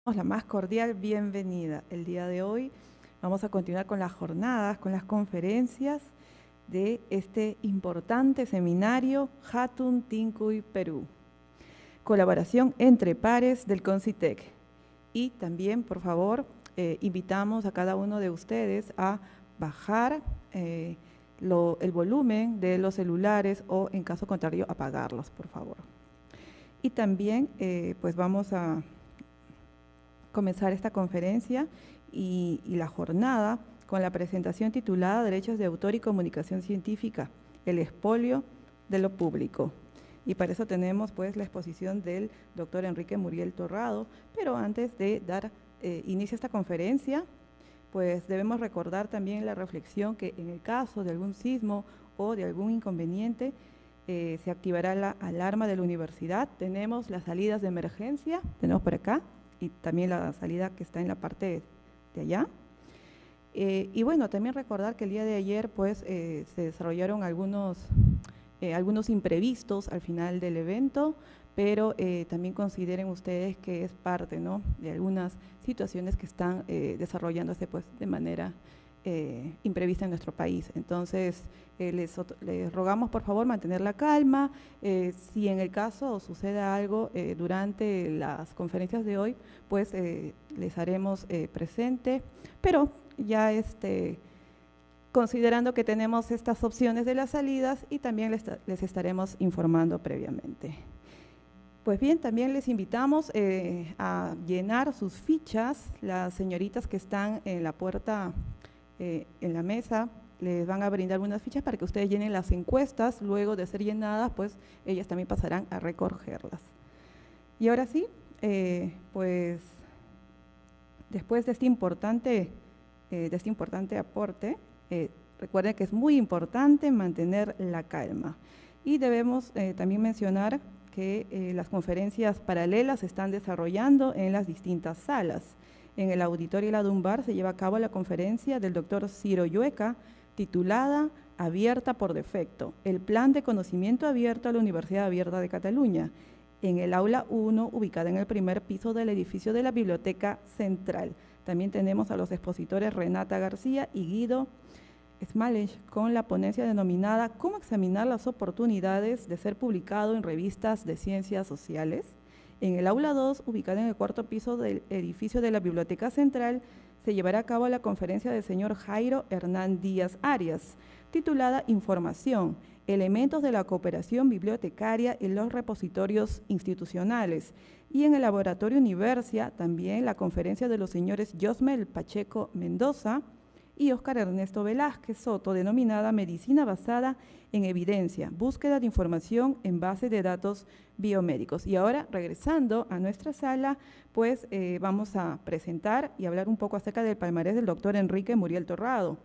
La más cordial bienvenida. El día de hoy vamos a continuar con las jornadas, con las conferencias de este importante seminario Hatun Tincuy Perú. Colaboración entre pares del CONCITEC. Y también, por favor, invitamos a cada uno de ustedes a bajar el volumen de los celulares o, en caso contrario, apagarlos, por favor. Y también, pues vamos a comenzar esta conferencia y la jornada con la presentación titulada Derechos de Autor y Comunicación Científica, el expolio de lo público. Y para eso tenemos pues la exposición del doctor Enrique Muriel Torrado, pero antes de dar inicio a esta conferencia, pues debemos recordar también la reflexión que en el caso de algún sismo o de algún inconveniente, se activará la alarma de la universidad. Tenemos las salidas de emergencia, tenemos por acá, y también la salida que está en la parte de allá. Y bueno, también recordar que el día de ayer pues se desarrollaron algunos imprevistos al final del evento, pero también consideren ustedes que es parte, ¿no?, de algunas situaciones que están desarrollándose pues de manera imprevista en nuestro país. Entonces, les rogamos por favor mantener la calma. Si en el caso suceda algo durante las conferencias de hoy, pues les haremos presente, pero ya considerando que tenemos estas opciones de las salidas y también les estaremos informando previamente. Pues bien, también les invitamos a llenar sus fichas. Las señoritas que están en la puerta, en la mesa, les van a brindar unas fichas para que ustedes llenen las encuestas. Luego de ser llenadas, pues ellas también pasarán a recogerlas. Y ahora sí, pues después de este importante aporte, recuerden que es muy importante mantener la calma. Y debemos también mencionar que las conferencias paralelas se están desarrollando en las distintas salas. En el auditorio La Dumbar se lleva a cabo la conferencia del doctor Ciro Llueca, titulada Abierta por defecto, el plan de conocimiento abierto a la Universidad Abierta de Cataluña, en el aula 1, ubicada en el primer piso del edificio de la Biblioteca Central. También tenemos a los expositores Renata García y Guido Smalech con la ponencia denominada ¿Cómo examinar las oportunidades de ser publicado en revistas de ciencias sociales? En el aula 2, ubicada en el cuarto piso del edificio de la Biblioteca Central, se llevará a cabo la conferencia del señor Jairo Hernán Díaz Arias, titulada Información, elementos de la cooperación bibliotecaria en los repositorios institucionales. Y en el laboratorio Universia, también la conferencia de los señores Josmel Pacheco Mendoza y Óscar Ernesto Velázquez Soto, denominada Medicina basada en evidencia, búsqueda de información en base de datos biomédicos. Y ahora, regresando a nuestra sala, pues vamos a presentar y hablar un poco acerca del palmarés del doctor Enrique Muriel Torrado.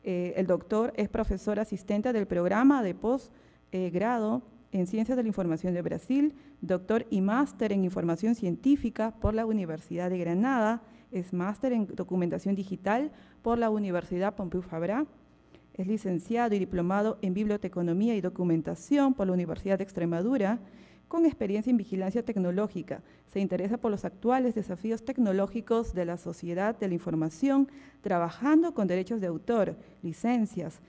El doctor es profesor asistente del programa de posgrado en Ciencias de la Información de Brasil, doctor y máster en Información Científica por la Universidad de Granada, es máster en Documentación Digital por la Universidad Pompeu Fabra, es licenciado y diplomado en Biblioteconomía y Documentación por la Universidad de Extremadura, con experiencia en vigilancia tecnológica. Se interesa por los actuales desafíos tecnológicos de la sociedad de la información, trabajando con derechos de autor, licencias,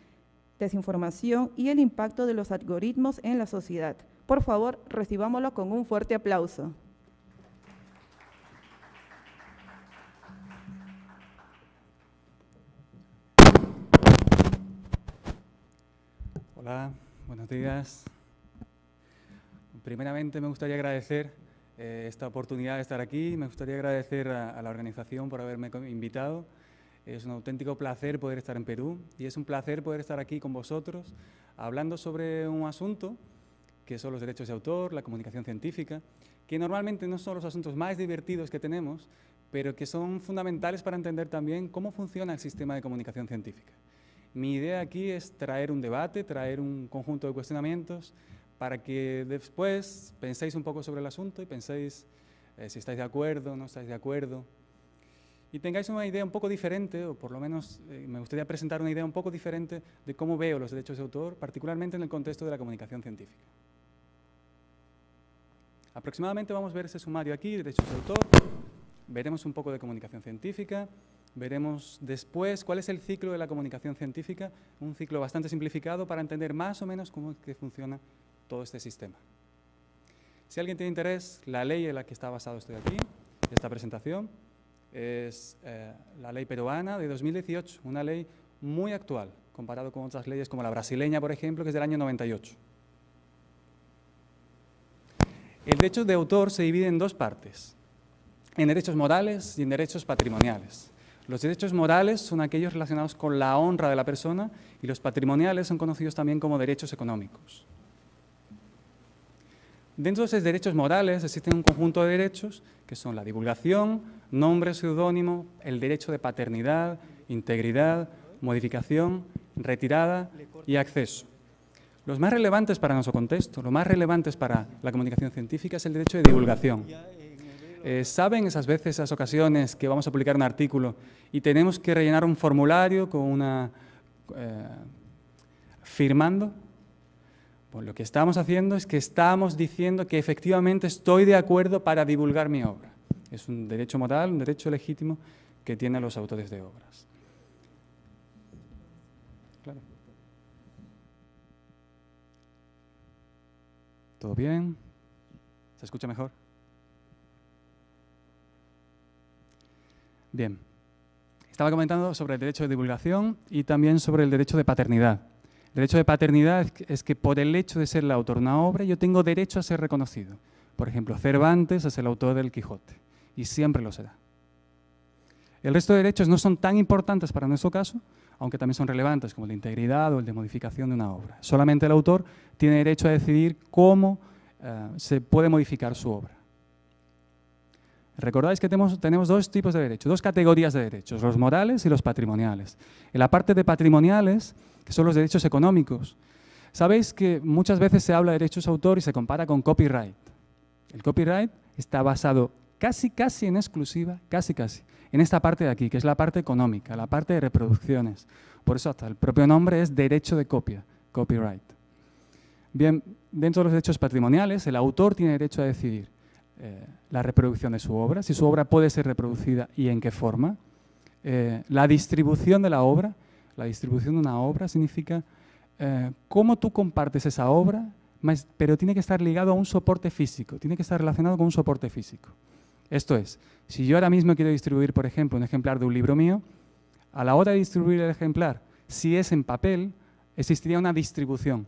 desinformación y el impacto de los algoritmos en la sociedad. Por favor, recibámoslo con un fuerte aplauso. Hola, buenos días. Primeramente me gustaría agradecer esta oportunidad de estar aquí, me gustaría agradecer a la organización por haberme invitado. Es un auténtico placer poder estar en Perú y es un placer poder estar aquí con vosotros hablando sobre un asunto que son los derechos de autor, la comunicación científica, que normalmente no son los asuntos más divertidos que tenemos, pero que son fundamentales para entender también cómo funciona el sistema de comunicación científica. Mi idea aquí es traer un debate, traer un conjunto de cuestionamientos para que después penséis un poco sobre el asunto y penséis si estáis de acuerdo o no estáis de acuerdo. Y tengáis una idea un poco diferente, o por lo menos me gustaría presentar una idea un poco diferente de cómo veo los derechos de autor, particularmente en el contexto de la comunicación científica. Aproximadamente vamos a ver ese sumario aquí, derechos de autor. Veremos un poco de comunicación científica, veremos después cuál es el ciclo de la comunicación científica, un ciclo bastante simplificado para entender más o menos cómo es que funciona todo este sistema. Si alguien tiene interés, la ley en la que está basado estoy aquí, esta presentación, es la ley peruana de 2018, una ley muy actual, comparado con otras leyes como la brasileña, por ejemplo, que es del año 98. El derecho de autor se divide en dos partes, en derechos morales y en derechos patrimoniales. Los derechos morales son aquellos relacionados con la honra de la persona y los patrimoniales son conocidos también como derechos económicos. Dentro de esos derechos morales existen un conjunto de derechos que son la divulgación, nombre, seudónimo, el derecho de paternidad, integridad, modificación, retirada y acceso. Los más relevantes para nuestro contexto, los más relevantes para la comunicación científica es el derecho de divulgación. ¿Saben esas veces, esas ocasiones que vamos a publicar un artículo y tenemos que rellenar un formulario con una firmando? Pues lo que estamos haciendo es que estamos diciendo que efectivamente estoy de acuerdo para divulgar mi obra. Es un derecho moral, un derecho legítimo que tienen los autores de obras. Claro. ¿Todo bien? ¿Se escucha mejor? Bien. Estaba comentando sobre el derecho de divulgación y también sobre el derecho de paternidad. El derecho de paternidad es que por el hecho de ser el autor de una obra, yo tengo derecho a ser reconocido. Por ejemplo, Cervantes es el autor del Quijote y siempre lo será. El resto de derechos no son tan importantes para nuestro caso, aunque también son relevantes, como la integridad o el de modificación de una obra. Solamente el autor tiene derecho a decidir cómo se puede modificar su obra. Recordáis que tenemos dos tipos de derechos, dos categorías de derechos, los morales y los patrimoniales. En la parte de patrimoniales, que son los derechos económicos, sabéis que muchas veces se habla de derechos de autor y se compara con copyright. El copyright está basado casi en exclusiva, en esta parte de aquí, que es la parte económica, la parte de reproducciones. Por eso hasta el propio nombre es derecho de copia, copyright. Bien, dentro de los derechos patrimoniales, el autor tiene derecho a decidir la reproducción de su obra, si su obra puede ser reproducida y en qué forma. La distribución de la obra, la distribución de una obra significa cómo tú compartes esa obra, pero tiene que estar ligado a un soporte físico, tiene que estar relacionado con un soporte físico. Esto es, si yo ahora mismo quiero distribuir, por ejemplo, un ejemplar de un libro mío, a la hora de distribuir el ejemplar, si es en papel, existiría una distribución,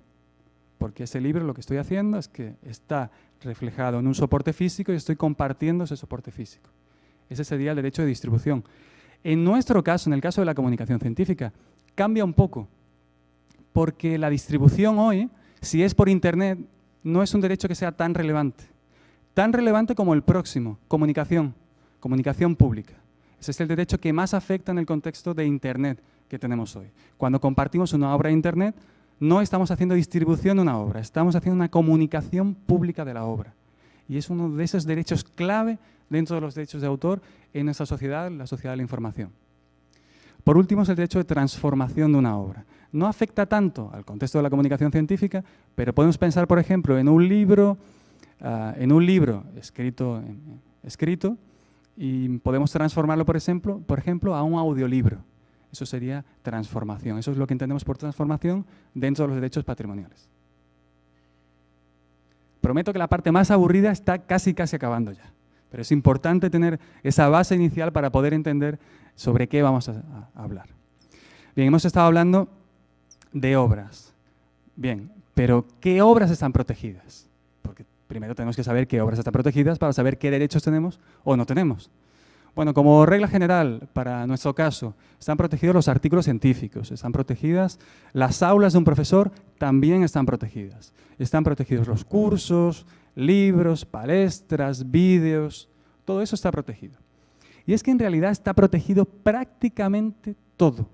porque ese libro lo que estoy haciendo es que está reflejado en un soporte físico y estoy compartiendo ese soporte físico. Ese sería el derecho de distribución. En nuestro caso, en el caso de la comunicación científica, cambia un poco, porque la distribución hoy, si es por Internet, no es un derecho que sea tan relevante como el próximo, comunicación pública. Ese es el derecho que más afecta en el contexto de Internet que tenemos hoy. Cuando compartimos una obra en Internet, no estamos haciendo distribución de una obra, estamos haciendo una comunicación pública de la obra. Y es uno de esos derechos clave dentro de los derechos de autor en nuestra sociedad, la sociedad de la información. Por último, es el derecho de transformación de una obra. No afecta tanto al contexto de la comunicación científica, pero podemos pensar, por ejemplo, en un libro escrito y podemos transformarlo, por ejemplo, a un audiolibro. Eso sería transformación. Eso es lo que entendemos por transformación dentro de los derechos patrimoniales. Prometo que la parte más aburrida está casi acabando ya. Pero es importante tener esa base inicial para poder entender sobre qué vamos a hablar. Bien, hemos estado hablando de obras. Bien, pero ¿qué obras están protegidas? Porque primero tenemos que saber qué obras están protegidas para saber qué derechos tenemos o no tenemos. Bueno, como regla general, para nuestro caso, están protegidos los artículos científicos, están protegidas las aulas de un profesor, también están protegidas. Están protegidos los cursos, libros, palestras, vídeos, todo eso está protegido. Y es que en realidad está protegido prácticamente todo.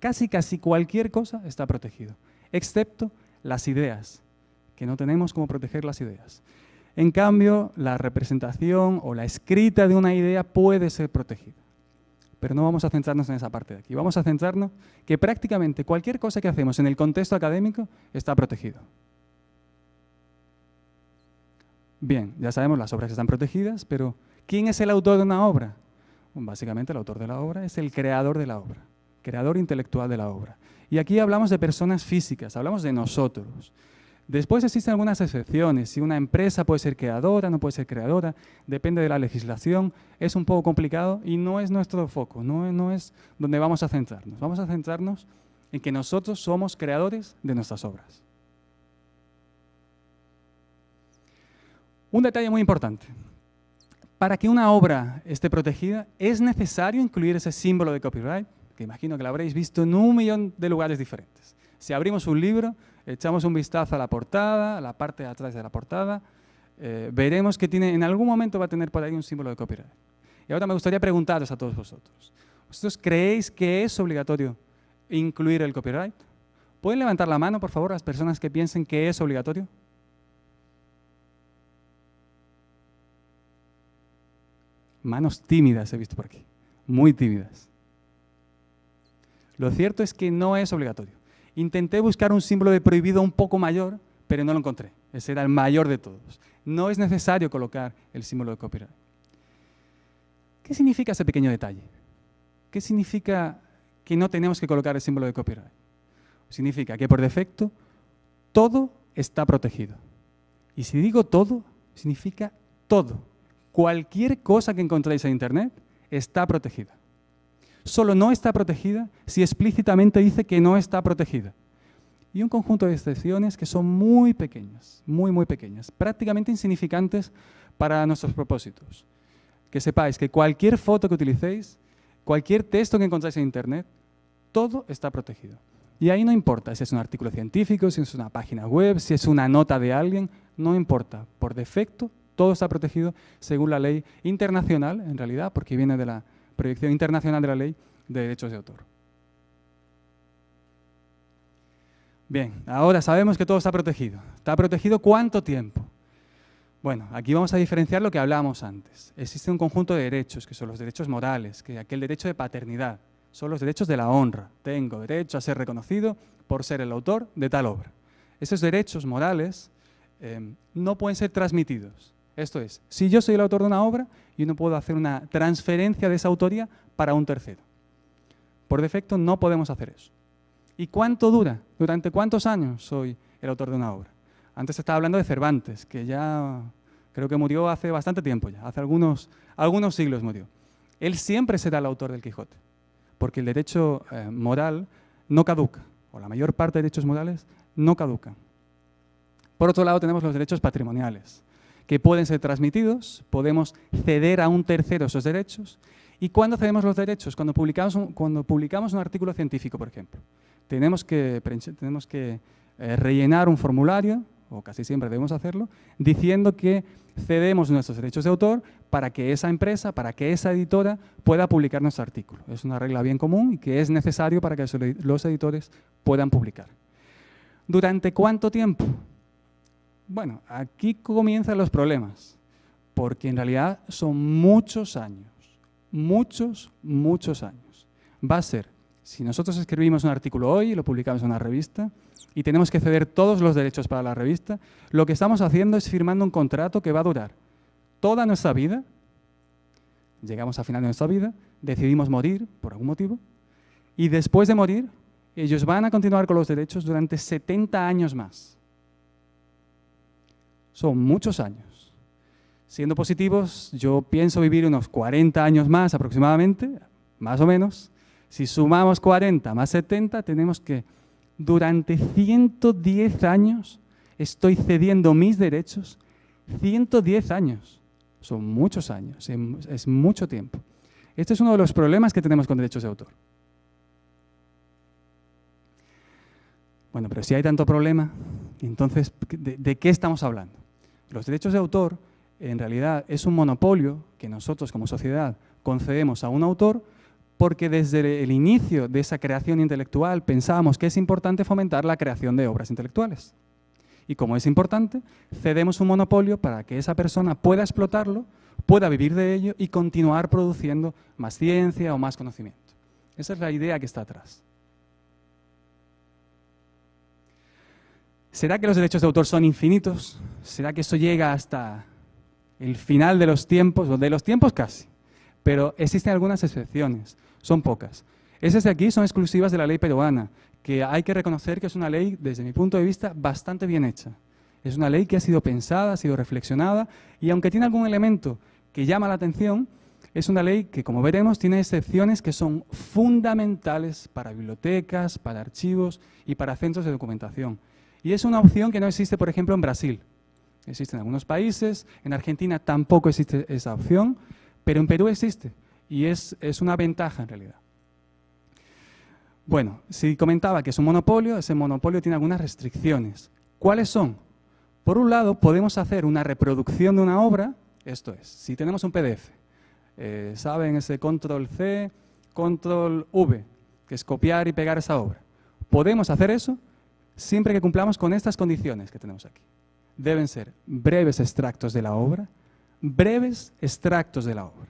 Casi cualquier cosa está protegido, excepto las ideas, que no tenemos cómo proteger las ideas. En cambio, la representación o la escrita de una idea puede ser protegida. Pero no vamos a centrarnos en esa parte de aquí. Vamos a centrarnos que prácticamente cualquier cosa que hacemos en el contexto académico está protegido. Bien, ya sabemos las obras que están protegidas, pero ¿Quién es el autor de una obra? Bueno, básicamente el autor de la obra es el creador de la obra, creador intelectual de la obra. Y aquí hablamos de personas físicas, hablamos de nosotros. Después existen algunas excepciones. Si una empresa puede ser creadora, no puede ser creadora, depende de la legislación. Es un poco complicado y no es nuestro foco, no es donde vamos a centrarnos. Vamos a centrarnos en que nosotros somos creadores de nuestras obras. Un detalle muy importante. Para que una obra esté protegida, es necesario incluir ese símbolo de copyright, que imagino que lo habréis visto en 1.000.000 de lugares diferentes. Si abrimos un libro, echamos un vistazo a la portada, a la parte de atrás de la portada, veremos que en algún momento va a tener por ahí un símbolo de copyright. Y ahora me gustaría preguntaros a todos vosotros. ¿Vosotros creéis que es obligatorio incluir el copyright? ¿Pueden levantar la mano, por favor, las personas que piensen que es obligatorio? Manos tímidas he visto por aquí, muy tímidas. Lo cierto es que no es obligatorio. Intenté buscar un símbolo de prohibido un poco mayor, pero no lo encontré. Ese era el mayor de todos. No es necesario colocar el símbolo de copyright. ¿Qué significa ese pequeño detalle? ¿Qué significa que no tenemos que colocar el símbolo de copyright? Significa que por defecto todo está protegido. Y si digo todo, significa todo. Cualquier cosa que encontréis en Internet está protegida. Solo no está protegida si explícitamente dice que no está protegida. Y un conjunto de excepciones que son muy pequeñas, muy pequeñas, prácticamente insignificantes para nuestros propósitos. Que sepáis que cualquier foto que utilicéis, cualquier texto que encontráis en Internet, todo está protegido. Y ahí no importa si es un artículo científico, si es una página web, si es una nota de alguien, no importa. Por defecto, todo está protegido según la ley internacional, en realidad, porque viene de la proyección internacional de la ley de derechos de autor. Bien, ahora sabemos que todo está protegido. ¿Está protegido cuánto tiempo? Bueno, aquí vamos a diferenciar lo que hablábamos antes. Existe un conjunto de derechos, que son los derechos morales, que aquel derecho de paternidad, son los derechos de la honra. Tengo derecho a ser reconocido por ser el autor de tal obra. Esos derechos morales no pueden ser transmitidos. Esto es, si yo soy el autor de una obra, yo no puedo hacer una transferencia de esa autoría para un tercero. Por defecto no podemos hacer eso. ¿Y cuánto dura? ¿Durante cuántos años soy el autor de una obra? Antes estaba hablando de Cervantes, que ya creo que murió hace bastante tiempo ya, hace algunos siglos murió. Él siempre será el autor del Quijote, porque el derecho moral no caduca, o la mayor parte de derechos morales no caducan. Por otro lado tenemos los derechos patrimoniales, que pueden ser transmitidos, podemos ceder a un tercero esos derechos. ¿Y cuándo cedemos los derechos? Cuando publicamos un artículo científico, por ejemplo. Tenemos que rellenar un formulario, o casi siempre debemos hacerlo, diciendo que cedemos nuestros derechos de autor para que esa empresa, para que esa editora pueda publicar nuestro artículo. Es una regla bien común y que es necesario para que los editores puedan publicar. ¿Durante cuánto tiempo? Bueno, aquí comienzan los problemas, porque en realidad son muchos años, muchos años. Va a ser, si nosotros escribimos un artículo hoy y lo publicamos en una revista y tenemos que ceder todos los derechos para la revista, lo que estamos haciendo es firmando un contrato que va a durar toda nuestra vida. Llegamos al final de nuestra vida, decidimos morir por algún motivo y después de morir ellos van a continuar con los derechos durante 70 años más. Son muchos años. Siendo positivos, yo pienso vivir unos 40 años más aproximadamente, más o menos. Si sumamos 40 más 70, tenemos que durante 110 años estoy cediendo mis derechos. 110 años. Son muchos años, es mucho tiempo. Este es uno de los problemas que tenemos con derechos de autor. Bueno, pero si hay tanto problema, entonces, ¿de qué estamos hablando? Los derechos de autor, en realidad, es un monopolio que nosotros como sociedad concedemos a un autor porque desde el inicio de esa creación intelectual pensábamos que es importante fomentar la creación de obras intelectuales. Y como es importante, cedemos un monopolio para que esa persona pueda explotarlo, pueda vivir de ello y continuar produciendo más ciencia o más conocimiento. Esa es la idea que está atrás. ¿Será que los derechos de autor son infinitos? ¿Será que eso llega hasta el final de los tiempos casi, pero existen algunas excepciones, son pocas. Esas de aquí son exclusivas de la ley peruana, que hay que reconocer que es una ley, desde mi punto de vista, bastante bien hecha. Es una ley que ha sido pensada, ha sido reflexionada, y aunque tiene algún elemento que llama la atención, es una ley que, como veremos, tiene excepciones que son fundamentales para bibliotecas, para archivos y para centros de documentación. Y es una opción que no existe, por ejemplo, en Brasil. Existe en algunos países, en Argentina tampoco existe esa opción, pero en Perú existe, y es una ventaja en realidad. Bueno, si comentaba que es un monopolio, ese monopolio tiene algunas restricciones. ¿Cuáles son? Por un lado, podemos hacer una reproducción de una obra, esto es, si tenemos un PDF, ¿saben ese Control-C, Control-V, que es copiar y pegar esa obra? Podemos hacer eso siempre que cumplamos con estas condiciones que tenemos aquí. Deben ser breves extractos de la obra, breves extractos de la obra.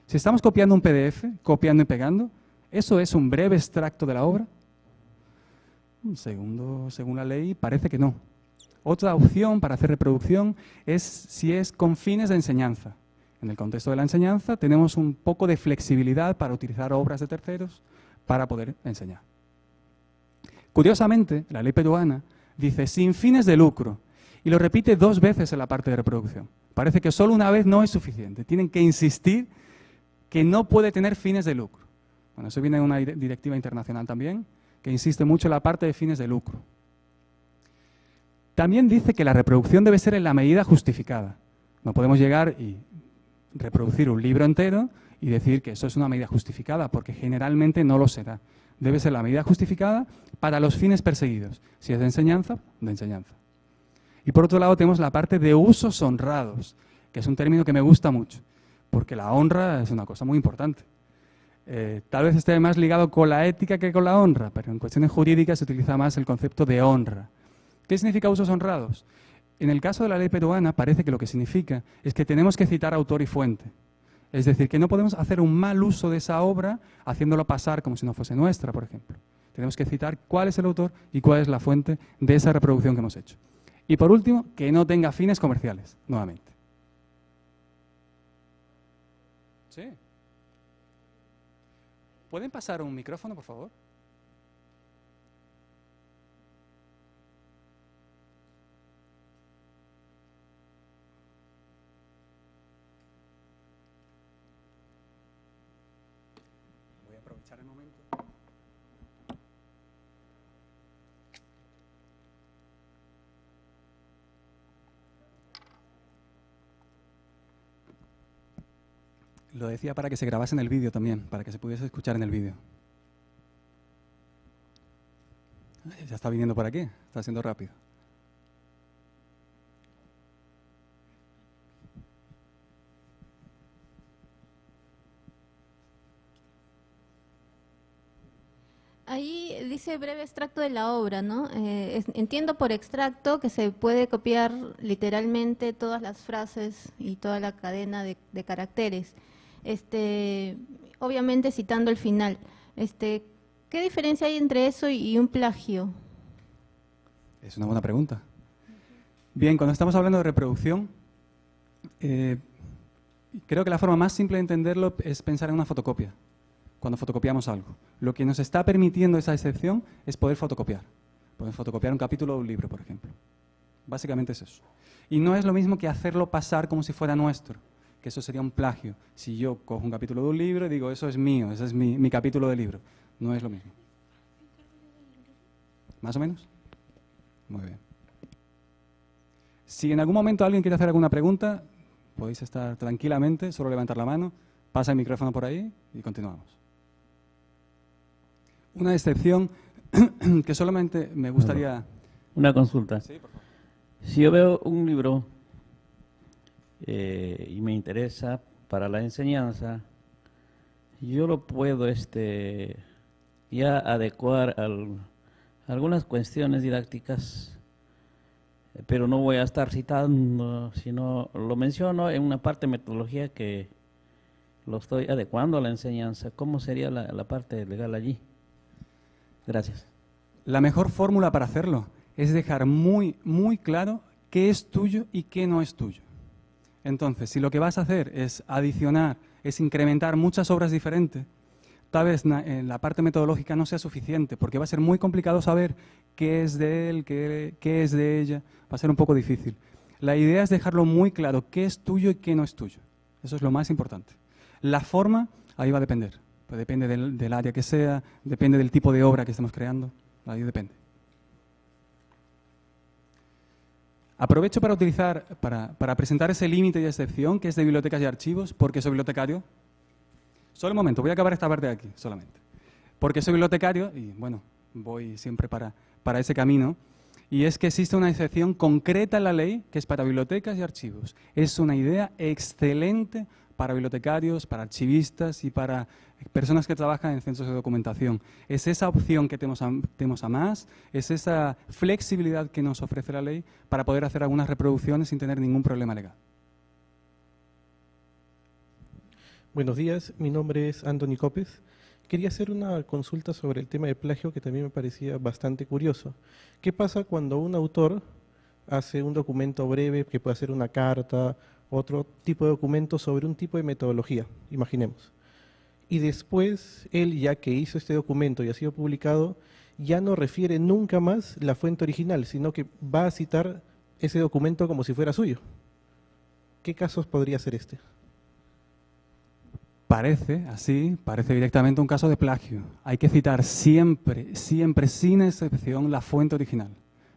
Si estamos copiando un PDF, copiando y pegando, ¿eso es un breve extracto de la obra? Según la ley, parece que no. Otra opción para hacer reproducción es si es con fines de enseñanza. En el contexto de la enseñanza tenemos un poco de flexibilidad para utilizar obras de terceros para poder enseñar. Curiosamente, la ley peruana dice sin fines de lucro y lo repite 2 veces en la parte de reproducción. Parece que solo una vez no es suficiente. Tienen que insistir que no puede tener fines de lucro. Bueno, eso viene de una directiva internacional también, que insiste mucho en la parte de fines de lucro. También dice que la reproducción debe ser en la medida justificada. No podemos llegar y reproducir un libro entero y decir que eso es una medida justificada, porque generalmente no lo será. Debe ser la medida justificada para los fines perseguidos. Si es de enseñanza, de enseñanza. Y por otro lado tenemos la parte de usos honrados, que es un término que me gusta mucho, porque la honra es una cosa muy importante. Tal vez esté más ligado con la ética que con la honra, pero en cuestiones jurídicas se utiliza más el concepto de honra. ¿Qué significa usos honrados? En el caso de la ley peruana parece que lo que significa es que tenemos que citar autor y fuente. Es decir, que no podemos hacer un mal uso de esa obra haciéndolo pasar como si no fuese nuestra, por ejemplo. Tenemos que citar cuál es el autor y cuál es la fuente de esa reproducción que hemos hecho. Y por último, que no tenga fines comerciales, nuevamente. Sí. ¿Pueden pasar un micrófono, por favor? Voy a aprovechar el momento. Lo decía para que se grabase en el vídeo también, para que se pudiese escuchar en el vídeo. Ya está viniendo por aquí, está siendo rápido. Ahí dice breve extracto de la obra, ¿no? Entiendo por extracto que se puede copiar literalmente todas las frases y toda la cadena de caracteres. Obviamente citando el final. ¿Qué diferencia hay entre eso y un plagio? Es una buena pregunta. Bien, cuando estamos hablando de reproducción, creo que la forma más simple de entenderlo es pensar en una fotocopia, cuando fotocopiamos algo. Lo que nos está permitiendo esa excepción es poder fotocopiar. Podemos fotocopiar un capítulo de un libro, por ejemplo. Básicamente es eso. Y no es lo mismo que hacerlo pasar como si fuera nuestro, que eso sería un plagio. Si yo cojo un capítulo de un libro y digo, eso es mío, ese es mi capítulo de libro. No es lo mismo. ¿Más o menos? Muy bien. Si en algún momento alguien quiere hacer alguna pregunta, podéis estar tranquilamente, solo levantar la mano, pasa el micrófono por ahí y continuamos. Una excepción que solamente me gustaría... Una consulta. Sí, por favor. Si yo veo un libro y me interesa para la enseñanza, yo lo puedo ya adecuar a algunas cuestiones didácticas, pero no voy a estar citando, sino lo menciono en una parte de metodología que lo estoy adecuando a la enseñanza. ¿Cómo sería la parte legal allí? Gracias. La mejor fórmula para hacerlo es dejar muy, muy claro qué es tuyo y qué no es tuyo. Entonces, si lo que vas a hacer es adicionar, es incrementar muchas obras diferentes, tal vez en la parte metodológica no sea suficiente, porque va a ser muy complicado saber qué es de él, qué es de ella, va a ser un poco difícil. La idea es dejarlo muy claro, qué es tuyo y qué no es tuyo. Eso es lo más importante. La forma, ahí va a depender. Pues depende del área que sea, depende del tipo de obra que estemos creando, ahí depende. Aprovecho para para presentar ese límite y excepción que es de bibliotecas y archivos, porque soy bibliotecario. Solo un momento, voy a acabar esta parte de aquí solamente. Porque soy bibliotecario y, bueno, voy siempre para ese camino. Y es que existe una excepción concreta en la ley que es para bibliotecas y archivos. Es una idea excelente para bibliotecarios, para archivistas y para personas que trabajan en centros de documentación. Es esa opción que tenemos a más, es esa flexibilidad que nos ofrece la ley para poder hacer algunas reproducciones sin tener ningún problema legal. Buenos días, mi nombre es Anthony Cópez. Quería hacer una consulta sobre el tema de plagio que también me parecía bastante curioso. ¿Qué pasa cuando un autor hace un documento breve, que puede ser una carta, otro tipo de documento sobre un tipo de metodología, imaginemos? Y después, él ya que hizo este documento y ha sido publicado, ya no refiere nunca más la fuente original, sino que va a citar ese documento como si fuera suyo. ¿Qué casos podría ser este? Parece directamente un caso de plagio. Hay que citar siempre, siempre, sin excepción, la fuente original.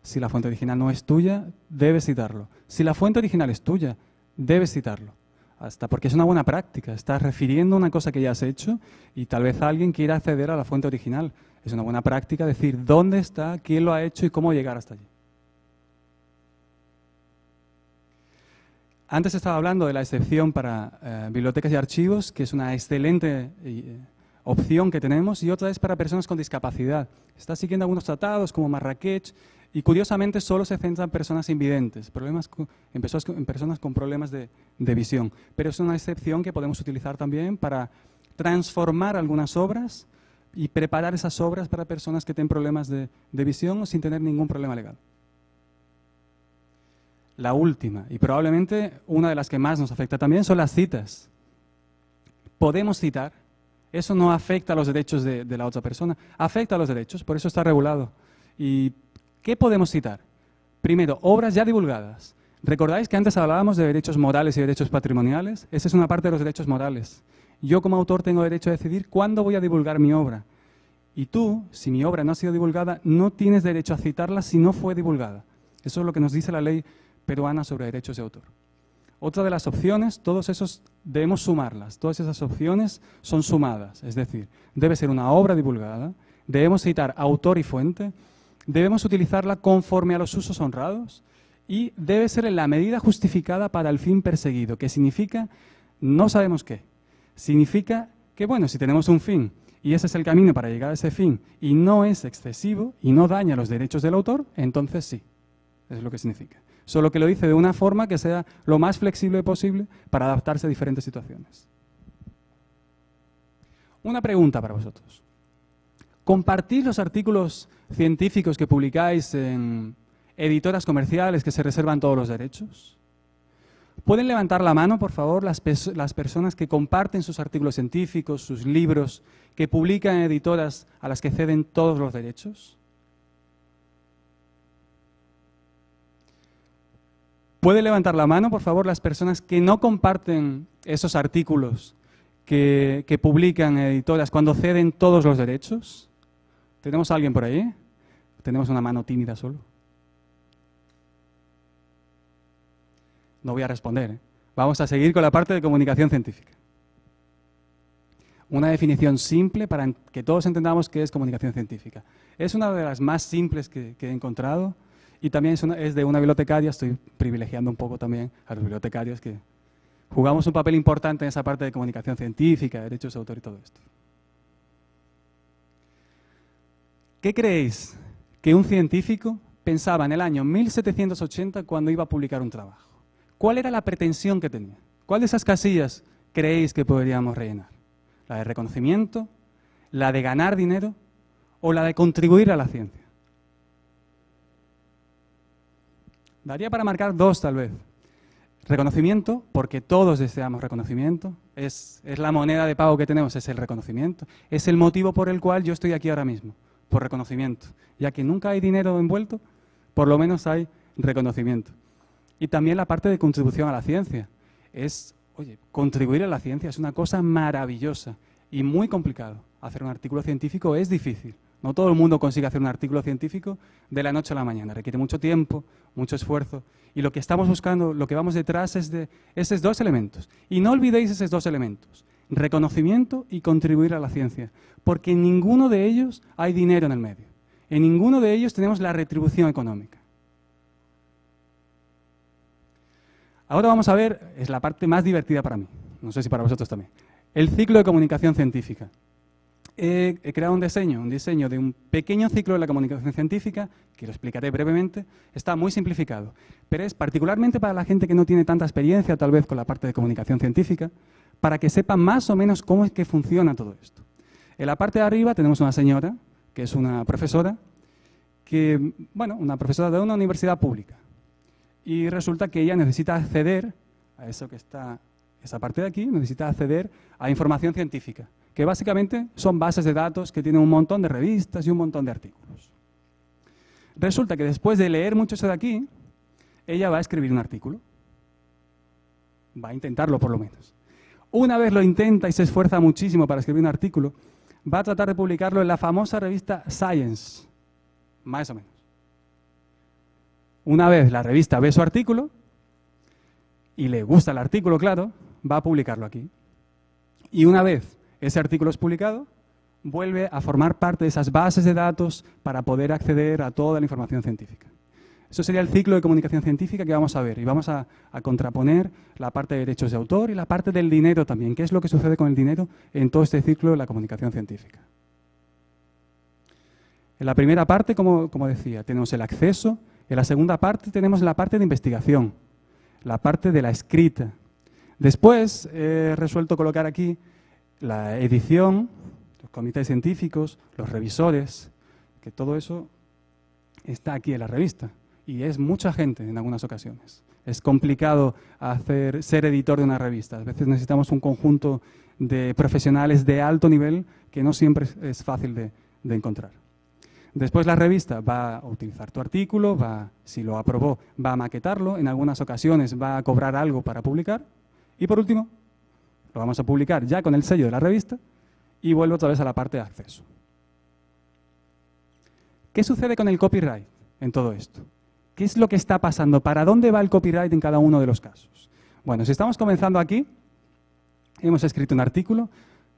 Si la fuente original no es tuya, debes citarlo. Si la fuente original es tuya, debes citarlo. Hasta porque es una buena práctica. Estás refiriendo una cosa que ya has hecho y tal vez alguien quiera acceder a la fuente original. Es una buena práctica decir dónde está, quién lo ha hecho y cómo llegar hasta allí. Antes estaba hablando de la excepción para bibliotecas y archivos, que es una excelente opción que tenemos, y otra es para personas con discapacidad. Está siguiendo algunos tratados como Marrakech y curiosamente solo se centra en personas invidentes, en personas con problemas de visión. Pero es una excepción que podemos utilizar también para transformar algunas obras y preparar esas obras para personas que tienen problemas de visión sin tener ningún problema legal. La última, y probablemente una de las que más nos afecta también, son las citas. Podemos citar, eso no afecta a los derechos de la otra persona, afecta a los derechos, por eso está regulado. ¿Y qué podemos citar? Primero, obras ya divulgadas. ¿Recordáis que antes hablábamos de derechos morales y derechos patrimoniales? Esa es una parte de los derechos morales. Yo como autor tengo derecho a decidir cuándo voy a divulgar mi obra. Y tú, si mi obra no ha sido divulgada, no tienes derecho a citarla si no fue divulgada. Eso es lo que nos dice la ley peruana sobre derechos de autor. Otra de las opciones, todos esos debemos sumarlas, todas esas opciones son sumadas, es decir, debe ser una obra divulgada, debemos citar autor y fuente, debemos utilizarla conforme a los usos honrados y debe ser en la medida justificada para el fin perseguido, que significa, no sabemos qué, significa que bueno, si tenemos un fin y ese es el camino para llegar a ese fin y no es excesivo y no daña los derechos del autor, entonces sí, eso es lo que significa. Solo que lo dice de una forma que sea lo más flexible posible para adaptarse a diferentes situaciones. Una pregunta para vosotros. ¿Compartís los artículos científicos que publicáis en editoras comerciales que se reservan todos los derechos? ¿Pueden levantar la mano, por favor, las personas que comparten sus artículos científicos, sus libros, que publican en editoras a las que ceden todos los derechos? ¿Pueden levantar la mano, por favor, las personas que no comparten esos artículos que publican editoras cuando ceden todos los derechos? ¿Tenemos a alguien por ahí? ¿Tenemos una mano tímida solo? No voy a responder, ¿eh? Vamos a seguir con la parte de comunicación científica. Una definición simple para que todos entendamos qué es comunicación científica. Es una de las más simples que he encontrado. Y también es de una bibliotecaria, estoy privilegiando un poco también a los bibliotecarios que jugamos un papel importante en esa parte de comunicación científica, derechos de autor y todo esto. ¿Qué creéis que un científico pensaba en el año 1780 cuando iba a publicar un trabajo? ¿Cuál era la pretensión que tenía? ¿Cuál de esas casillas creéis que podríamos rellenar? ¿La de reconocimiento? ¿La de ganar dinero? ¿O la de contribuir a la ciencia? Daría para marcar dos, tal vez. Reconocimiento, porque todos deseamos reconocimiento. Es la moneda de pago que tenemos, es el reconocimiento. Es el motivo por el cual yo estoy aquí ahora mismo, por reconocimiento. Ya que nunca hay dinero envuelto, por lo menos hay reconocimiento. Y también la parte de contribución a la ciencia. Oye, contribuir a la ciencia es una cosa maravillosa y muy complicado. Hacer un artículo científico es difícil. No todo el mundo consigue hacer un artículo científico de la noche a la mañana. Requiere mucho tiempo, mucho esfuerzo. Y lo que estamos buscando, lo que vamos detrás es de esos dos elementos. Y no olvidéis esos dos elementos. Reconocimiento y contribuir a la ciencia. Porque en ninguno de ellos hay dinero en el medio. En ninguno de ellos tenemos la retribución económica. Ahora vamos a ver, es la parte más divertida para mí. No sé si para vosotros también. El ciclo de comunicación científica. He creado un diseño de un pequeño ciclo de la comunicación científica, que lo explicaré brevemente. Está muy simplificado, pero es particularmente para la gente que no tiene tanta experiencia, tal vez, con la parte de comunicación científica, para que sepa más o menos cómo es que funciona todo esto. En la parte de arriba tenemos una señora, que es una profesora, una profesora de una universidad pública. Y resulta que ella necesita acceder a eso que está, esa parte de aquí, necesita acceder a información científica, que básicamente son bases de datos que tienen un montón de revistas y un montón de artículos. Resulta que después de leer mucho eso de aquí, ella va a escribir un artículo. Va a intentarlo por lo menos. Una vez lo intenta y se esfuerza muchísimo para escribir un artículo, va a tratar de publicarlo en la famosa revista Science, más o menos. Una vez la revista ve su artículo, y le gusta el artículo, claro, va a publicarlo aquí. Y una vez ese artículo es publicado, vuelve a formar parte de esas bases de datos para poder acceder a toda la información científica. Eso sería el ciclo de comunicación científica que vamos a ver, y vamos a contraponer la parte de derechos de autor y la parte del dinero también. ¿Qué es lo que sucede con el dinero en todo este ciclo de la comunicación científica? En la primera parte, como decía, tenemos el acceso. En la segunda parte tenemos la parte de investigación, la parte de la escrita. Después he resuelto colocar aquí la edición, los comités científicos, los revisores, que todo eso está aquí en la revista. Y es mucha gente en algunas ocasiones. Es complicado ser editor de una revista. A veces necesitamos un conjunto de profesionales de alto nivel que no siempre es fácil de encontrar. Después la revista va a utilizar tu artículo, si lo aprobó, va a maquetarlo, en algunas ocasiones va a cobrar algo para publicar. Y por último, lo vamos a publicar ya con el sello de la revista y vuelvo otra vez a la parte de acceso. ¿Qué sucede con el copyright en todo esto? ¿Qué es lo que está pasando? ¿Para dónde va el copyright en cada uno de los casos? Bueno, si estamos comenzando aquí, hemos escrito un artículo,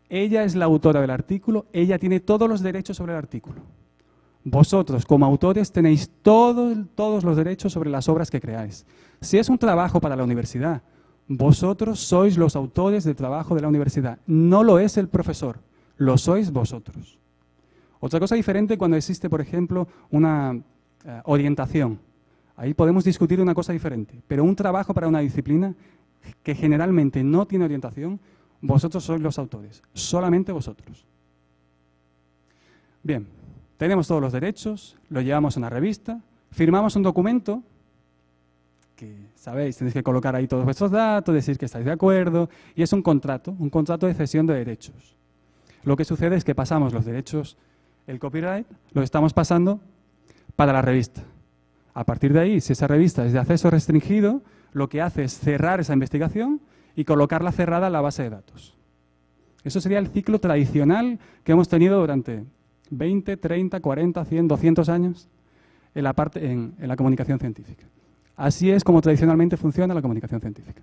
ella es la autora del artículo, ella tiene todos los derechos sobre el artículo. Vosotros, como autores, tenéis todos los derechos sobre las obras que creáis. Si es un trabajo para la universidad, vosotros sois los autores del trabajo de la universidad. No lo es el profesor, lo sois vosotros. Otra cosa diferente cuando existe, por ejemplo, una orientación. Ahí podemos discutir una cosa diferente. Pero un trabajo para una disciplina que generalmente no tiene orientación, vosotros sois los autores, solamente vosotros. Bien, tenemos todos los derechos, lo llevamos a una revista, firmamos un documento, que sabéis, tenéis que colocar ahí todos vuestros datos, decir que estáis de acuerdo, y es un contrato de cesión de derechos. Lo que sucede es que pasamos los derechos, el copyright, lo estamos pasando para la revista. A partir de ahí, si esa revista es de acceso restringido, lo que hace es cerrar esa investigación y colocarla cerrada en la base de datos. Eso sería el ciclo tradicional que hemos tenido durante 20, 30, 40, 100, 200 años en la comunicación científica. Así es como tradicionalmente funciona la comunicación científica.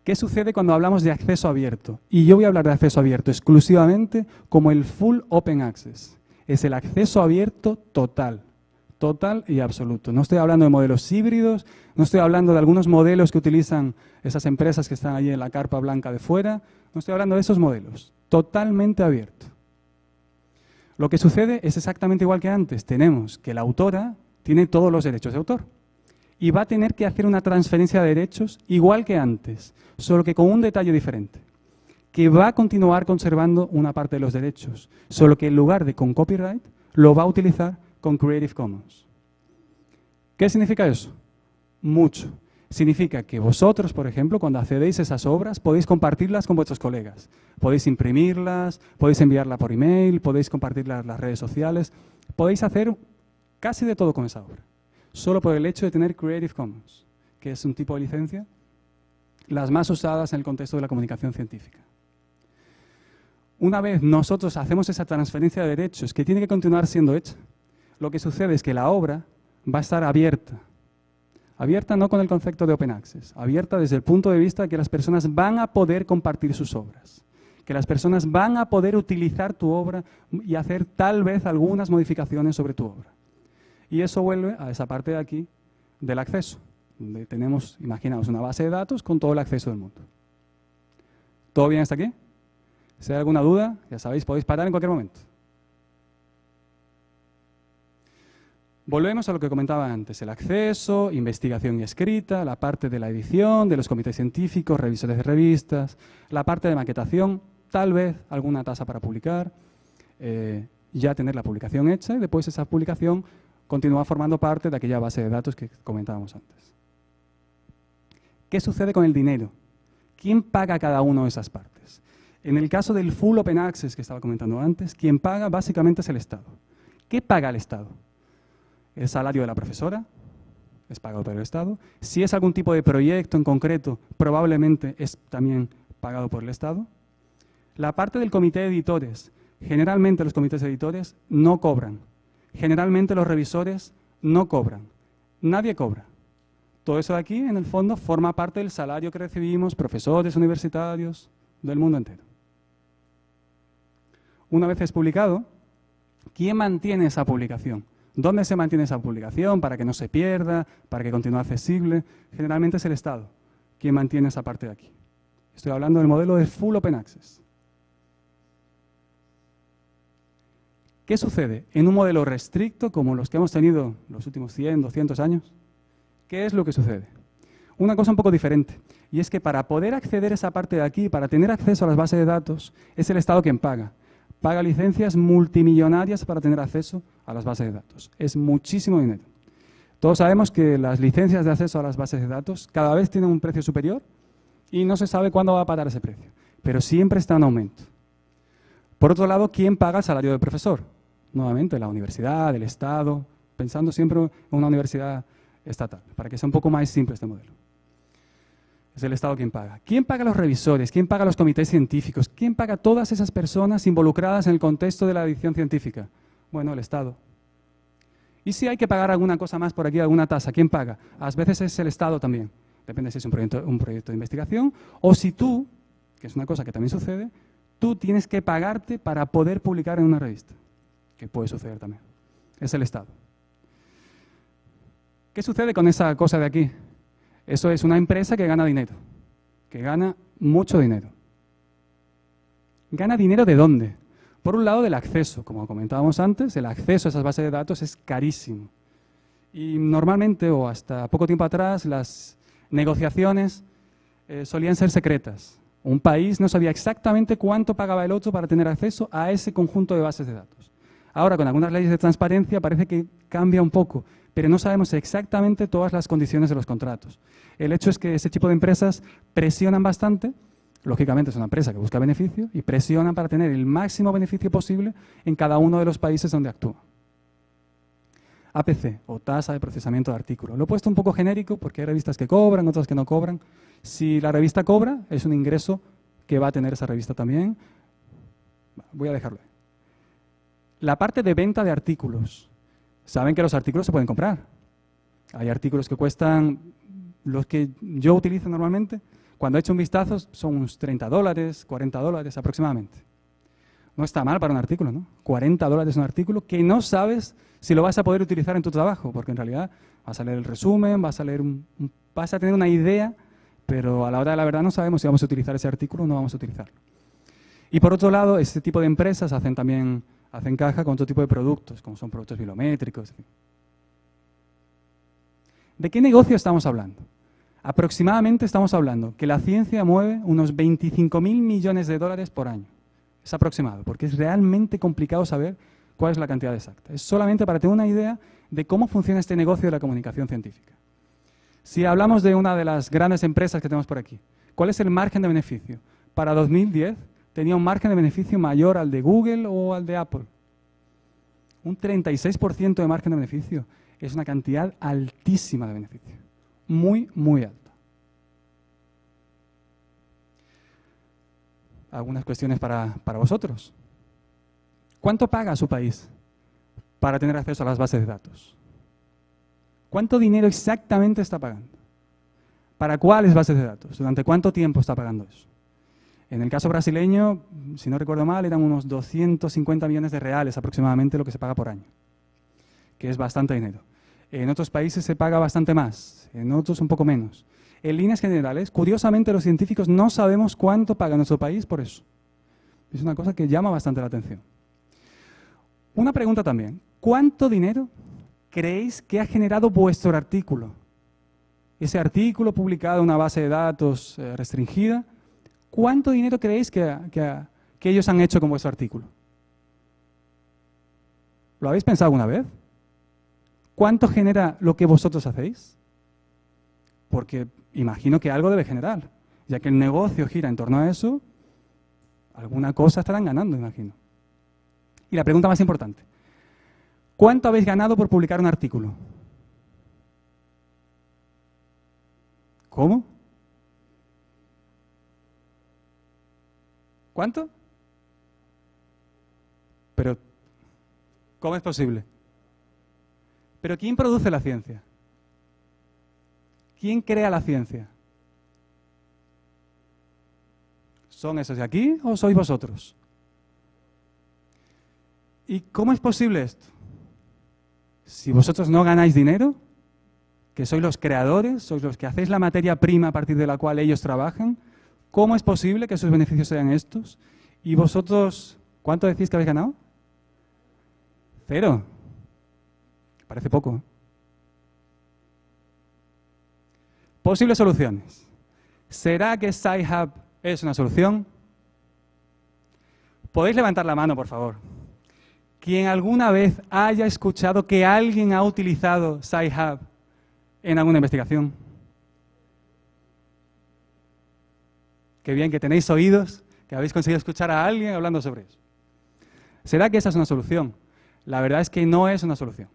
¿Qué sucede cuando hablamos de acceso abierto? Y yo voy a hablar de acceso abierto exclusivamente como el full open access. Es el acceso abierto total y absoluto. No estoy hablando de modelos híbridos, no estoy hablando de algunos modelos que utilizan esas empresas que están allí en la carpa blanca de fuera, no estoy hablando de esos modelos. Totalmente abierto. Lo que sucede es exactamente igual que antes. Tenemos que la autora tiene todos los derechos de autor y va a tener que hacer una transferencia de derechos igual que antes, solo que con un detalle diferente, que va a continuar conservando una parte de los derechos, solo que en lugar de con copyright, lo va a utilizar con Creative Commons. ¿Qué significa eso? mucho. Significa que vosotros, por ejemplo, cuando accedéis a esas obras, podéis compartirlas con vuestros colegas. Podéis imprimirlas, podéis enviarla por email, podéis compartirlas en las redes sociales. Podéis hacer casi de todo con esa obra. Solo por el hecho de tener Creative Commons, que es un tipo de licencia, las más usadas en el contexto de la comunicación científica. Una vez nosotros hacemos esa transferencia de derechos, que tiene que continuar siendo hecha, lo que sucede es que la obra va a estar abierta. Abierta no con el concepto de Open Access, abierta desde el punto de vista de que las personas van a poder compartir sus obras, que las personas van a poder utilizar tu obra y hacer tal vez algunas modificaciones sobre tu obra. Y eso vuelve a esa parte de aquí del acceso, donde tenemos, imaginaos, una base de datos con todo el acceso del mundo. ¿Todo bien hasta aquí? Si hay alguna duda, ya sabéis, podéis parar en cualquier momento. Volvemos a lo que comentaba antes, el acceso, investigación y escrita, la parte de la edición, de los comités científicos, revisores de revistas, la parte de maquetación, tal vez alguna tasa para publicar, ya tener la publicación hecha y después esa publicación continúa formando parte de aquella base de datos que comentábamos antes. ¿Qué sucede con el dinero? ¿Quién paga cada una de esas partes? En el caso del Full Open Access que estaba comentando antes, quien paga básicamente es el Estado. ¿Qué paga el Estado? El salario de la profesora es pagado por el Estado. Si es algún tipo de proyecto en concreto, probablemente es también pagado por el Estado. La parte del comité de editores, generalmente los comités de editores no cobran. Generalmente los revisores no cobran. Nadie cobra. Todo eso de aquí, en el fondo, forma parte del salario que recibimos profesores universitarios del mundo entero. Una vez es publicado, ¿quién mantiene esa publicación? ¿Dónde se mantiene esa publicación para que no se pierda, para que continúe accesible? Generalmente es el Estado quien mantiene esa parte de aquí. Estoy hablando del modelo de Full Open Access. ¿Qué sucede? En un modelo restricto como los que hemos tenido los últimos 100, 200 años, ¿qué es lo que sucede? Una cosa un poco diferente, y es que para poder acceder a esa parte de aquí, para tener acceso a las bases de datos, es el Estado quien paga. Paga licencias multimillonarias para tener acceso a las bases de datos. Es muchísimo dinero. Todos sabemos que las licencias de acceso a las bases de datos cada vez tienen un precio superior y no se sabe cuándo va a parar ese precio, pero siempre está en aumento. Por otro lado, ¿quién paga el salario del profesor? Nuevamente, la universidad, el Estado, pensando siempre en una universidad estatal, para que sea un poco más simple este modelo. Es el Estado quien paga. ¿Quién paga los revisores? ¿Quién paga los comités científicos? ¿Quién paga todas esas personas involucradas en el contexto de la edición científica? Bueno, el Estado. ¿Y si hay que pagar alguna cosa más por aquí, alguna tasa? ¿Quién paga? A veces es el Estado también. Depende si es un proyecto de investigación o si tú, que es una cosa que también sucede, tú tienes que pagarte para poder publicar en una revista, que puede suceder también. Es el Estado. ¿Qué sucede con esa cosa de aquí? Eso es una empresa que gana dinero, que gana mucho dinero. ¿Gana dinero de dónde? Por un lado, del acceso. Como comentábamos antes, el acceso a esas bases de datos es carísimo. Y normalmente, o hasta poco tiempo atrás, las negociaciones solían ser secretas. Un país no sabía exactamente cuánto pagaba el otro para tener acceso a ese conjunto de bases de datos. Ahora, con algunas leyes de transparencia, parece que cambia un poco, pero no sabemos exactamente todas las condiciones de los contratos. El hecho es que ese tipo de empresas presionan bastante, lógicamente es una empresa que busca beneficio, y presionan para tener el máximo beneficio posible en cada uno de los países donde actúa. APC, o tasa de procesamiento de artículos. Lo he puesto un poco genérico porque hay revistas que cobran, otras que no cobran. Si la revista cobra, es un ingreso que va a tener esa revista también. Voy a dejarlo ahí. La parte de venta de artículos. Saben que los artículos se pueden comprar. Hay artículos que cuestan, los que yo utilizo normalmente, cuando he hecho un vistazo, son unos $30, $40 aproximadamente. No está mal para un artículo, ¿no? $40 un artículo que no sabes si lo vas a poder utilizar en tu trabajo, porque en realidad vas a leer el resumen, vas a tener una idea, pero a la hora de la verdad no sabemos si vamos a utilizar ese artículo o no vamos a utilizarlo. Y por otro lado, este tipo de empresas hacen caja con otro tipo de productos, como son productos bibliométricos. En fin. ¿De qué negocio estamos hablando? Aproximadamente estamos hablando que la ciencia mueve unos 25.000 millones de dólares por año. Es aproximado, porque es realmente complicado saber cuál es la cantidad exacta. Es solamente para tener una idea de cómo funciona este negocio de la comunicación científica. Si hablamos de una de las grandes empresas que tenemos por aquí, ¿cuál es el margen de beneficio? Para 2010 tenía un margen de beneficio mayor al de Google o al de Apple. Un 36% de margen de beneficio es una cantidad altísima de beneficio. Muy, muy alta. Algunas cuestiones para vosotros. ¿Cuánto paga su país para tener acceso a las bases de datos? ¿Cuánto dinero exactamente está pagando? ¿Para cuáles bases de datos? ¿Durante cuánto tiempo está pagando eso? En el caso brasileño, si no recuerdo mal, eran unos 250 millones de reales aproximadamente lo que se paga por año, que es bastante dinero. En otros países se paga bastante más, en otros un poco menos. En líneas generales, curiosamente los científicos no sabemos cuánto paga nuestro país por eso. Es una cosa que llama bastante la atención. Una pregunta también, ¿cuánto dinero creéis que ha generado vuestro artículo? Ese artículo publicado en una base de datos restringida, ¿cuánto dinero creéis que ellos han hecho con vuestro artículo? ¿Lo habéis pensado alguna vez? ¿Cuánto genera lo que vosotros hacéis? Porque imagino que algo debe generar, ya que el negocio gira en torno a eso, alguna cosa estarán ganando, imagino. Y la pregunta más importante, ¿cuánto habéis ganado por publicar un artículo? ¿Cómo? ¿Cuánto? Pero, ¿cómo es posible? ¿Pero quién produce la ciencia? ¿Quién crea la ciencia? ¿Son esos de aquí o sois vosotros? ¿Y cómo es posible esto? Si vosotros no ganáis dinero, que sois los creadores, sois los que hacéis la materia prima a partir de la cual ellos trabajan, ¿cómo es posible que sus beneficios sean estos? Y vosotros, ¿cuánto decís que habéis ganado? 0. Parece poco. Posibles soluciones. ¿Será que Sci-Hub es una solución? ¿Podéis levantar la mano, por favor? ¿Quién alguna vez haya escuchado que alguien ha utilizado Sci-Hub en alguna investigación? Qué bien que tenéis oídos, que habéis conseguido escuchar a alguien hablando sobre eso. ¿Será que esa es una solución? La verdad es que no es una solución.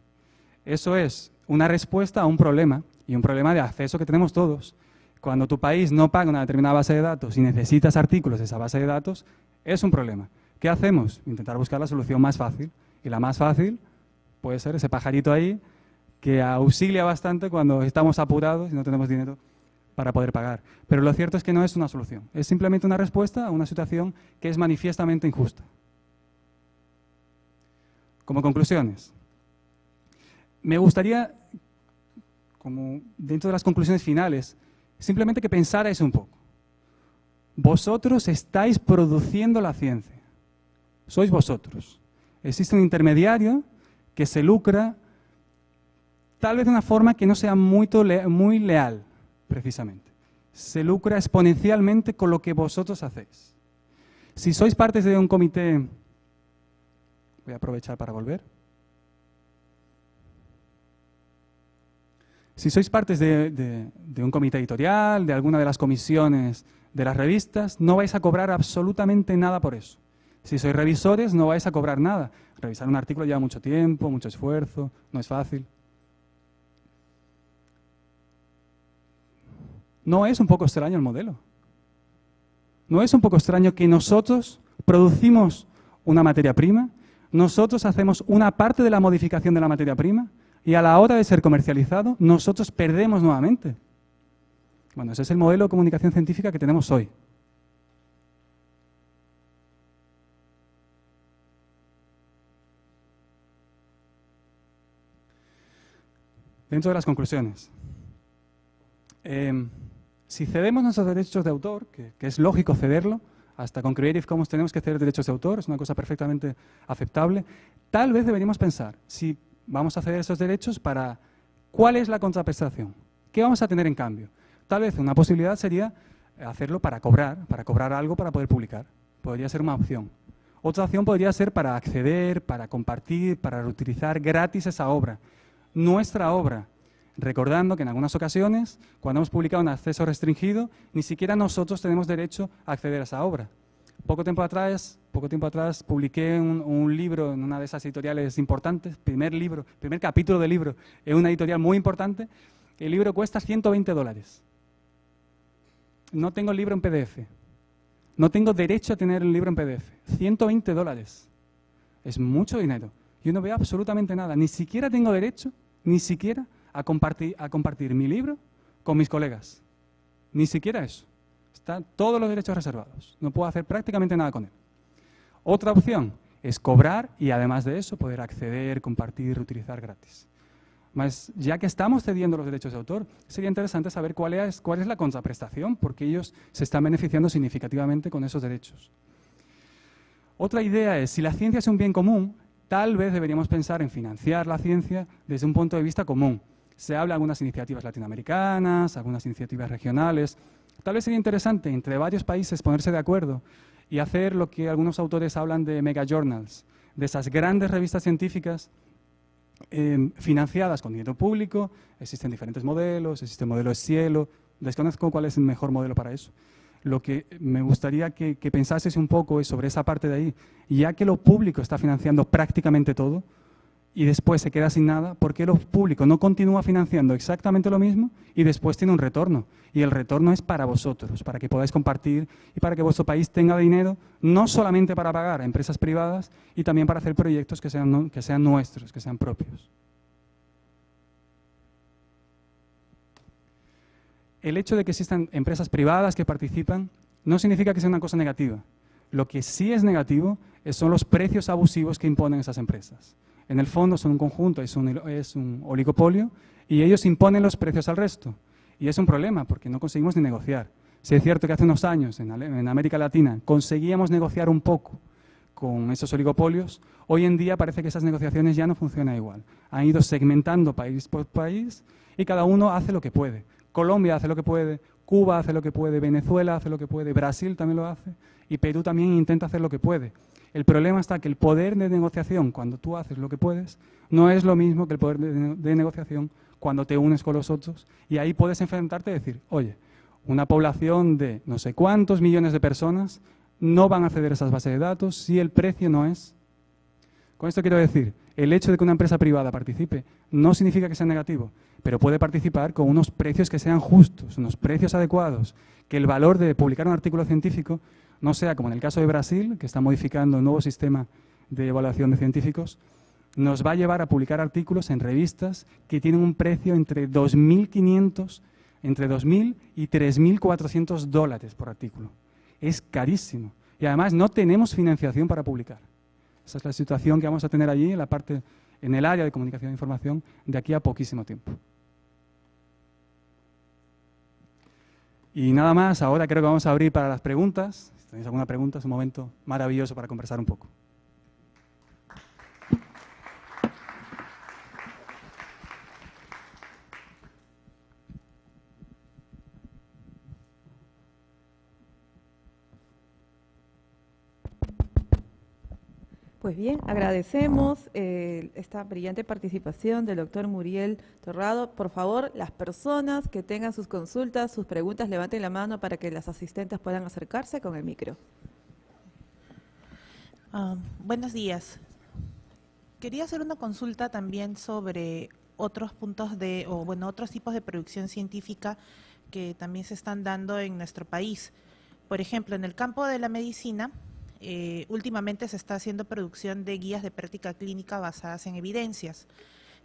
Eso es una respuesta a un problema, y un problema de acceso que tenemos todos. Cuando tu país no paga una determinada base de datos y necesitas artículos de esa base de datos, es un problema. ¿Qué hacemos? Intentar buscar la solución más fácil. Y la más fácil puede ser ese pajarito ahí que auxilia bastante cuando estamos apurados y no tenemos dinero para poder pagar. Pero lo cierto es que no es una solución. Es simplemente una respuesta a una situación que es manifiestamente injusta. Como conclusiones, me gustaría, como dentro de las conclusiones finales, simplemente que pensarais un poco. Vosotros estáis produciendo la ciencia. Sois vosotros. Existe un intermediario que se lucra tal vez de una forma que no sea muy leal, precisamente. Se lucra exponencialmente con lo que vosotros hacéis. Si sois parte de un comité, voy a aprovechar para volver. Si sois parte de un comité editorial, de alguna de las comisiones de las revistas, no vais a cobrar absolutamente nada por eso. Si sois revisores, no vais a cobrar nada. Revisar un artículo lleva mucho tiempo, mucho esfuerzo, no es fácil. ¿No es un poco extraño el modelo? ¿No es un poco extraño que nosotros producimos una materia prima, nosotros hacemos una parte de la modificación de la materia prima y a la hora de ser comercializado, nosotros perdemos nuevamente? Bueno, ese es el modelo de comunicación científica que tenemos hoy. Dentro de las conclusiones, si cedemos nuestros derechos de autor, que es lógico cederlo, hasta con Creative Commons tenemos que ceder derechos de autor, es una cosa perfectamente aceptable, tal vez deberíamos pensar si vamos a ceder esos derechos para cuál es la contraprestación, qué vamos a tener en cambio. Tal vez una posibilidad sería hacerlo para cobrar algo para poder publicar, podría ser una opción. Otra opción podría ser para acceder, para compartir, para reutilizar gratis esa obra. Nuestra obra. Recordando que en algunas ocasiones, cuando hemos publicado en acceso restringido, ni siquiera nosotros tenemos derecho a acceder a esa obra. Poco tiempo atrás publiqué un libro en una de esas editoriales importantes, primer capítulo del libro, en una editorial muy importante. El libro cuesta $120. No tengo el libro en PDF. No tengo derecho a tener el libro en PDF. $120. Es mucho dinero. Yo no veo absolutamente nada. Ni siquiera tengo derecho, a compartir mi libro con mis colegas. Ni siquiera eso. Están todos los derechos reservados. No puedo hacer prácticamente nada con él. Otra opción es cobrar y además de eso poder acceder, compartir, reutilizar gratis. Mas ya que estamos cediendo los derechos de autor, sería interesante saber cuál es la contraprestación, porque ellos se están beneficiando significativamente con esos derechos. Otra idea es, si la ciencia es un bien común, tal vez deberíamos pensar en financiar la ciencia desde un punto de vista común. Se habla de algunas iniciativas latinoamericanas, algunas iniciativas regionales. Tal vez sería interesante entre varios países ponerse de acuerdo y hacer lo que algunos autores hablan de mega journals, de esas grandes revistas científicas financiadas con dinero público. Existen diferentes modelos, existe el modelo Cielo, desconozco cuál es el mejor modelo para eso. Lo que me gustaría que pensases un poco es sobre esa parte de ahí, ya que lo público está financiando prácticamente todo y después se queda sin nada, ¿por qué lo público no continúa financiando exactamente lo mismo y después tiene un retorno? Y el retorno es para vosotros, para que podáis compartir y para que vuestro país tenga dinero, no solamente para pagar a empresas privadas y también para hacer proyectos que sean nuestros, que sean propios. El hecho de que existan empresas privadas que participan no significa que sea una cosa negativa. Lo que sí es negativo son los precios abusivos que imponen esas empresas. En el fondo son un conjunto, es un oligopolio y ellos imponen los precios al resto. Y es un problema porque no conseguimos ni negociar. Si es cierto que hace unos años en América Latina conseguíamos negociar un poco con esos oligopolios, hoy en día parece que esas negociaciones ya no funcionan igual. Han ido segmentando país por país y cada uno hace lo que puede. Colombia hace lo que puede, Cuba hace lo que puede, Venezuela hace lo que puede, Brasil también lo hace y Perú también intenta hacer lo que puede. El problema está que el poder de negociación, cuando tú haces lo que puedes, no es lo mismo que el poder de negociación cuando te unes con los otros y ahí puedes enfrentarte y decir, oye, una población de no sé cuántos millones de personas no van a acceder a esas bases de datos si el precio no es. Con esto quiero decir, el hecho de que una empresa privada participe no significa que sea negativo, pero puede participar con unos precios que sean justos, unos precios adecuados, que el valor de publicar un artículo científico no sea como en el caso de Brasil, que está modificando un nuevo sistema de evaluación de científicos, nos va a llevar a publicar artículos en revistas que tienen un precio entre 2.500, entre 2.000 y 3.400 dólares por artículo. Es carísimo. Y además no tenemos financiación para publicar. Esa es la situación que vamos a tener allí en el área de comunicación e información de aquí a poquísimo tiempo. Y nada más, ahora creo que vamos a abrir para las preguntas. Si tenéis alguna pregunta, es un momento maravilloso para conversar un poco. Pues bien, agradecemos esta brillante participación del doctor Muriel Torrado. Por favor, las personas que tengan sus consultas, sus preguntas, levanten la mano para que las asistentes puedan acercarse con el micro. Buenos días. Quería hacer una consulta también sobre otros puntos otros tipos de producción científica que también se están dando en nuestro país. Por ejemplo, en el campo de la medicina, últimamente se está haciendo producción de guías de práctica clínica basadas en evidencias,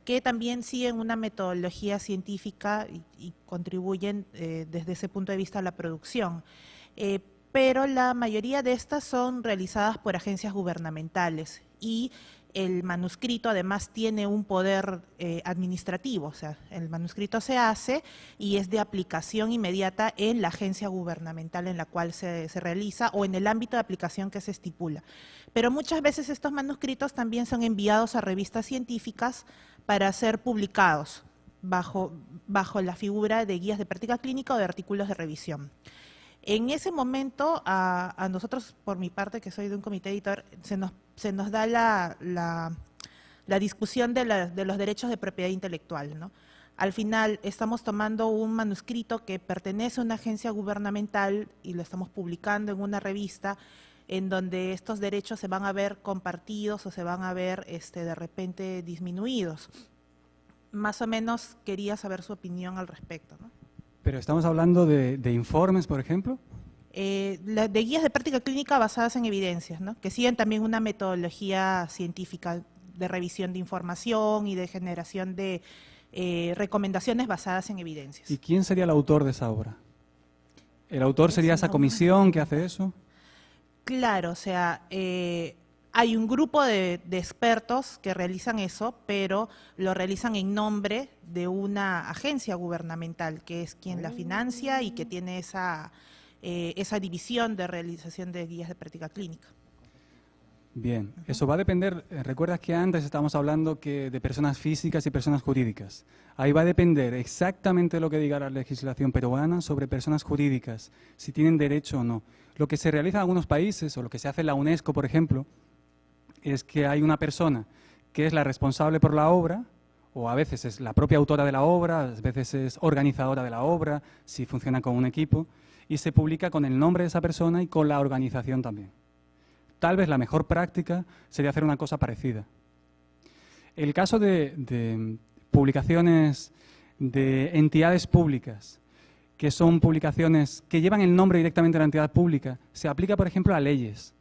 que también siguen una metodología científica y contribuyen desde ese punto de vista a la producción. Pero la mayoría de estas son realizadas por agencias gubernamentales y el manuscrito además tiene un poder administrativo, o sea, el manuscrito se hace y es de aplicación inmediata en la agencia gubernamental en la cual se realiza o en el ámbito de aplicación que se estipula. Pero muchas veces estos manuscritos también son enviados a revistas científicas para ser publicados bajo la figura de guías de práctica clínica o de artículos de revisión. En ese momento, a nosotros, por mi parte, que soy de un comité editor, se nos da la discusión de los derechos de propiedad intelectual, ¿no? al final estamos tomando un manuscrito que pertenece a una agencia gubernamental y lo estamos publicando en una revista en donde estos derechos se van a ver compartidos o se van a ver de repente disminuidos. Más o menos quería saber su opinión al respecto, ¿no? Pero estamos hablando de informes, por ejemplo. De guías de práctica clínica basadas en evidencias, ¿no? Que siguen también una metodología científica de revisión de información y de generación de recomendaciones basadas en evidencias. ¿Y quién sería el autor de esa obra? ¿El autor sería esa comisión que hace eso? Claro, o sea, hay un grupo de expertos que realizan eso, pero lo realizan en nombre de una agencia gubernamental, que es quien la financia y que tiene esa división de realización de guías de práctica clínica. Bien, eso va a depender, recuerdas que antes estábamos hablando de personas físicas y personas jurídicas. Ahí va a depender exactamente lo que diga la legislación peruana sobre personas jurídicas, si tienen derecho o no. Lo que se realiza en algunos países, o lo que se hace en la UNESCO, por ejemplo, es que hay una persona que es la responsable por la obra, o a veces es la propia autora de la obra, a veces es organizadora de la obra, si funciona con un equipo, y se publica con el nombre de esa persona y con la organización también. Tal vez la mejor práctica sería hacer una cosa parecida. El caso de publicaciones de entidades públicas, que son publicaciones que llevan el nombre directamente de la entidad pública, se aplica, por ejemplo, a leyes.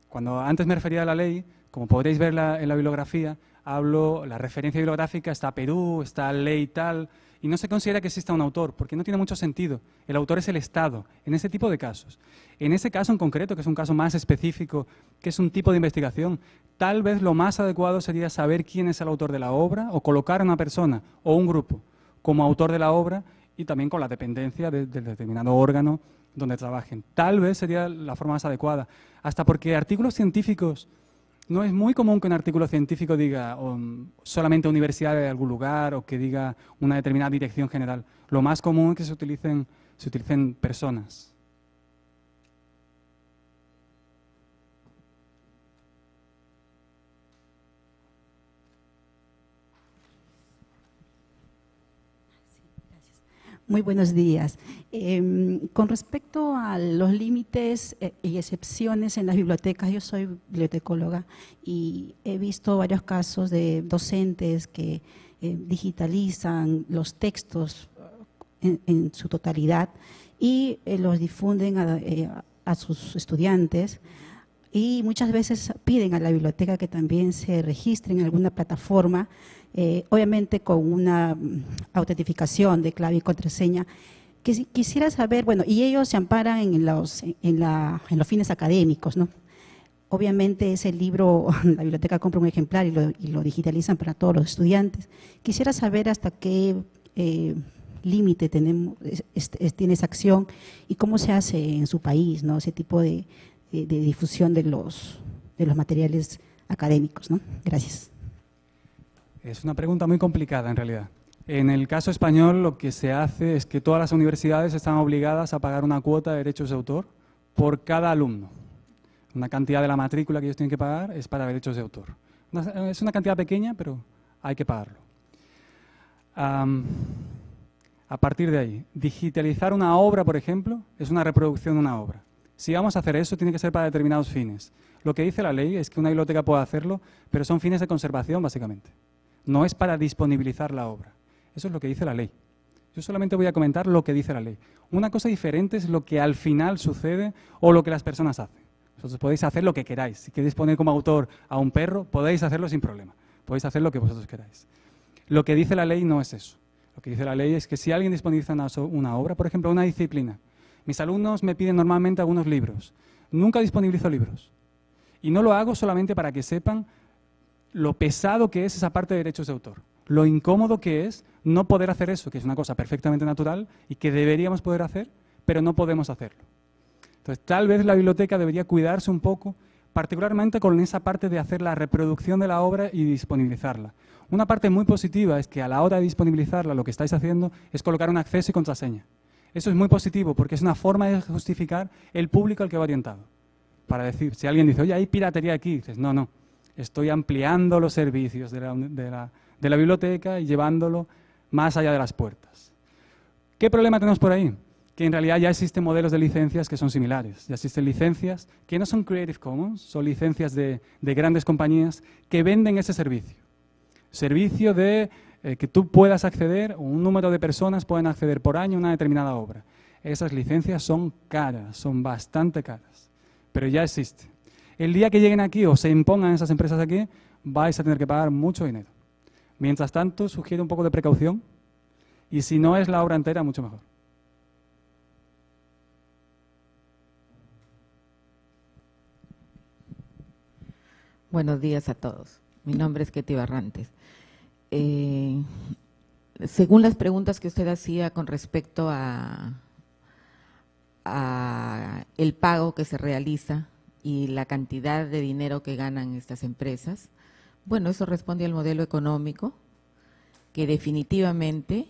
Cuando antes me refería a la ley, como podréis ver en la bibliografía, la referencia bibliográfica está Perú, está ley tal, y no se considera que exista un autor, porque no tiene mucho sentido. El autor es el Estado, en ese tipo de casos. En ese caso en concreto, que es un caso más específico, que es un tipo de investigación, tal vez lo más adecuado sería saber quién es el autor de la obra, o colocar a una persona o un grupo como autor de la obra, y también con la dependencia del determinado órgano donde trabajen. Tal vez sería la forma más adecuada. Hasta porque artículos científicos, no es muy común que un artículo científico diga solamente universidad de algún lugar o que diga una determinada dirección general. Lo más común es que se utilicen personas. Muy buenos días. Con respecto a los límites y excepciones en las bibliotecas, yo soy bibliotecóloga y he visto varios casos de docentes que digitalizan los textos en su totalidad y los difunden a sus estudiantes. Y muchas veces piden a la biblioteca que también se registre en alguna plataforma, obviamente con una autentificación de clave y contraseña. Quisiera saber, bueno, y ellos se amparan en los fines académicos, ¿no? Obviamente ese libro, la biblioteca compra un ejemplar y lo digitalizan para todos los estudiantes. Quisiera saber hasta qué límite tiene esa acción y cómo se hace en su país, ¿no? Ese tipo de difusión de los materiales académicos, ¿no? Gracias. Es una pregunta muy complicada en realidad. En el caso español lo que se hace es que todas las universidades están obligadas a pagar una cuota de derechos de autor por cada alumno. Una cantidad de la matrícula que ellos tienen que pagar es para derechos de autor. Es una cantidad pequeña, pero hay que pagarlo. A partir de ahí, digitalizar una obra, por ejemplo, es una reproducción de una obra. Si vamos a hacer eso, tiene que ser para determinados fines. Lo que dice la ley es que una biblioteca puede hacerlo, pero son fines de conservación, básicamente. No es para disponibilizar la obra. Eso es lo que dice la ley. Yo solamente voy a comentar lo que dice la ley. Una cosa diferente es lo que al final sucede o lo que las personas hacen. Vosotros podéis hacer lo que queráis. Si queréis poner como autor a un perro, podéis hacerlo sin problema. Podéis hacer lo que vosotros queráis. Lo que dice la ley no es eso. Lo que dice la ley es que si alguien disponibiliza una obra, por ejemplo, una disciplina, mis alumnos me piden normalmente algunos libros. Nunca disponibilizo libros. Y no lo hago solamente para que sepan lo pesado que es esa parte de derechos de autor. Lo incómodo que es no poder hacer eso, que es una cosa perfectamente natural y que deberíamos poder hacer, pero no podemos hacerlo. Entonces, tal vez la biblioteca debería cuidarse un poco, particularmente con esa parte de hacer la reproducción de la obra y disponibilizarla. Una parte muy positiva es que a la hora de disponibilizarla lo que estáis haciendo es colocar un acceso y contraseña. Eso es muy positivo porque es una forma de justificar el público al que va orientado. Para decir, si alguien dice, oye, hay piratería aquí, dices, no, estoy ampliando los servicios de la biblioteca y llevándolo más allá de las puertas. ¿Qué problema tenemos por ahí? Que en realidad ya existen modelos de licencias que son similares. Ya existen licencias que no son Creative Commons, son licencias de grandes compañías que venden ese servicio. Servicio de que tú puedas acceder, o un número de personas pueden acceder por año a una determinada obra. Esas licencias son caras, son bastante caras, pero ya existen. El día que lleguen aquí o se impongan esas empresas aquí, vais a tener que pagar mucho dinero. Mientras tanto, sugiero un poco de precaución y si no es la obra entera, mucho mejor. Buenos días a todos. Mi nombre es Ketty Barrantes. Según las preguntas que usted hacía con respecto a el pago que se realiza y la cantidad de dinero que ganan estas empresas, bueno, eso responde al modelo económico que definitivamente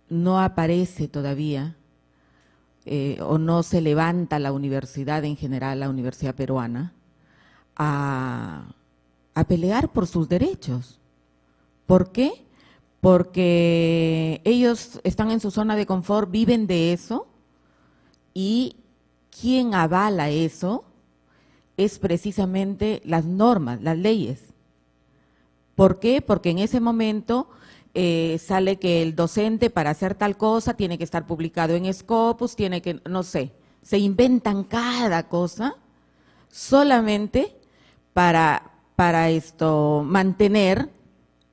no aparece todavía o no se levanta la universidad en general, la universidad peruana, a pelear por sus derechos. ¿Por qué? Porque ellos están en su zona de confort, viven de eso, y quien avala eso es precisamente las normas, las leyes. ¿Por qué? Porque en ese momento sale que el docente para hacer tal cosa tiene que estar publicado en Scopus, tiene que, no sé, se inventan cada cosa solamente para mantener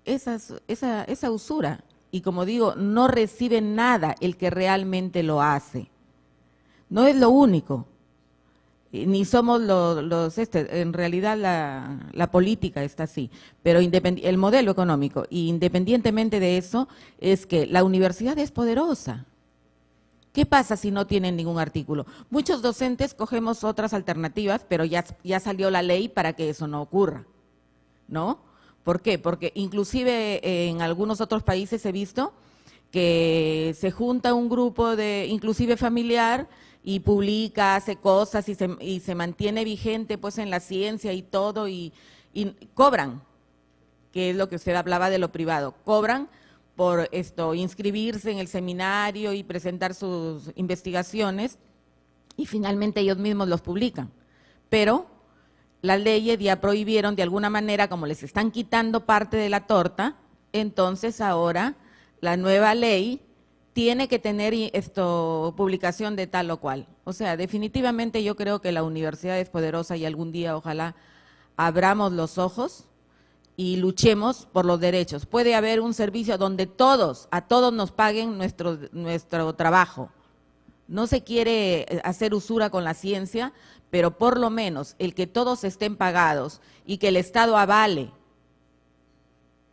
esa usura. Y como digo, no recibe nada el que realmente lo hace. No es lo único, ni somos en realidad la política está así, pero el modelo económico, independientemente de eso, es que la universidad es poderosa. ¿Qué pasa si no tienen ningún artículo? Muchos docentes cogemos otras alternativas, pero ya salió la ley para que eso no ocurra, ¿no? ¿Por qué? Porque inclusive en algunos otros países he visto que se junta un grupo inclusive familiar y publica, hace cosas y se mantiene vigente pues en la ciencia y todo y cobran, que es lo que usted hablaba de lo privado, cobran por inscribirse en el seminario y presentar sus investigaciones y finalmente ellos mismos los publican. Pero las leyes ya prohibieron de alguna manera, como les están quitando parte de la torta, entonces ahora la nueva ley tiene que tener publicación de tal o cual. O sea, definitivamente yo creo que la universidad es poderosa y algún día ojalá abramos los ojos y luchemos por los derechos. Puede haber un servicio donde a todos nos paguen nuestro trabajo. No se quiere hacer usura con la ciencia, pero por lo menos el que todos estén pagados y que el Estado avale,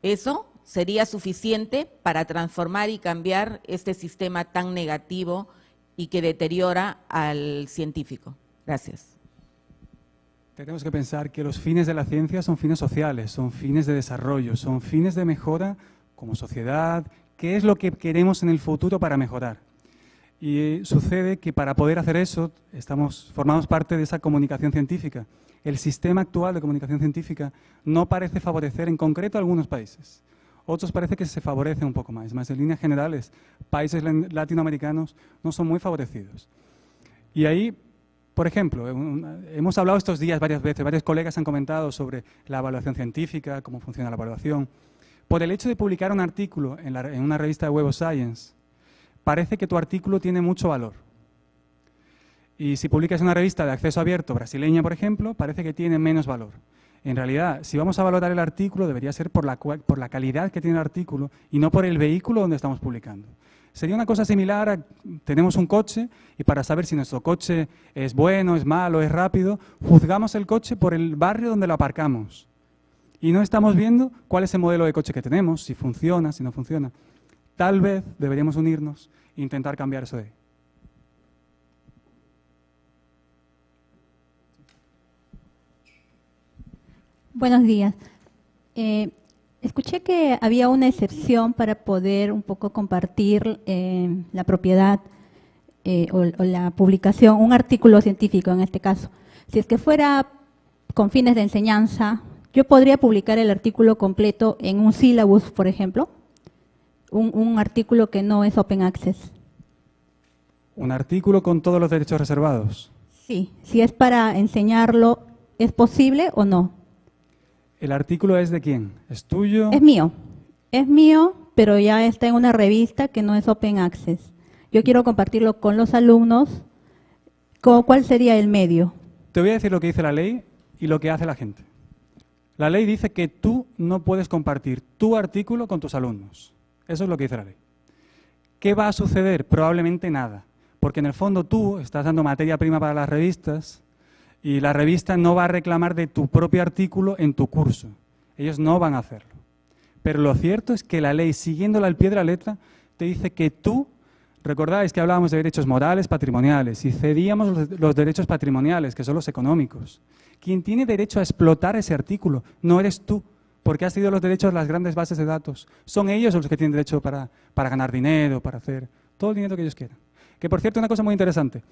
eso sería suficiente para transformar y cambiar este sistema tan negativo y que deteriora al científico. Gracias. Tenemos que pensar que los fines de la ciencia son fines sociales, son fines de desarrollo, son fines de mejora como sociedad. ¿Qué es lo que queremos en el futuro para mejorar? Y sucede que para poder hacer eso formamos parte de esa comunicación científica. El sistema actual de comunicación científica no parece favorecer en concreto a algunos países. Otros parece que se favorece un poco más. Más en líneas generales, países latinoamericanos no son muy favorecidos. Y ahí, por ejemplo, hemos hablado estos días varias veces, varios colegas han comentado sobre la evaluación científica, cómo funciona la evaluación. Por el hecho de publicar un artículo en una revista de Web of Science, parece que tu artículo tiene mucho valor. Y si publicas en una revista de acceso abierto brasileña, por ejemplo, parece que tiene menos valor. En realidad, si vamos a valorar el artículo, debería ser por la calidad que tiene el artículo y no por el vehículo donde estamos publicando. Sería una cosa similar a, tenemos un coche y para saber si nuestro coche es bueno, es malo, es rápido, juzgamos el coche por el barrio donde lo aparcamos. Y no estamos viendo cuál es el modelo de coche que tenemos, si funciona, si no funciona. Tal vez deberíamos unirnos e intentar cambiar eso de ahí. Buenos días. Escuché que había una excepción para poder un poco compartir la propiedad o la publicación, un artículo científico en este caso. Si es que fuera con fines de enseñanza, Yo podría publicar el artículo completo en un syllabus, por ejemplo, un artículo que no es open access. ¿Un artículo con todos los derechos reservados? Sí, si es para enseñarlo, ¿es posible o no? ¿El artículo es de quién? ¿Es tuyo? Es mío, pero ya está en una revista que no es open access. Yo quiero compartirlo con los alumnos. ¿Cuál sería el medio? Te voy a decir lo que dice la ley y lo que hace la gente. La ley dice que tú no puedes compartir tu artículo con tus alumnos. Eso es lo que dice la ley. ¿Qué va a suceder? Probablemente nada. Porque en el fondo tú estás dando materia prima para las revistas y la revista no va a reclamar de tu propio artículo en tu curso. Ellos no van a hacerlo. Pero lo cierto es que la ley, siguiéndola al pie de la letra, te dice que tú, recordáis que hablábamos de derechos morales, patrimoniales, y cedíamos los derechos patrimoniales, que son los económicos. Quien tiene derecho a explotar ese artículo no eres tú, porque has cedido los derechos a las grandes bases de datos. Son ellos los que tienen derecho para ganar dinero, para hacer todo el dinero que ellos quieran. Que, por cierto, una cosa muy interesante.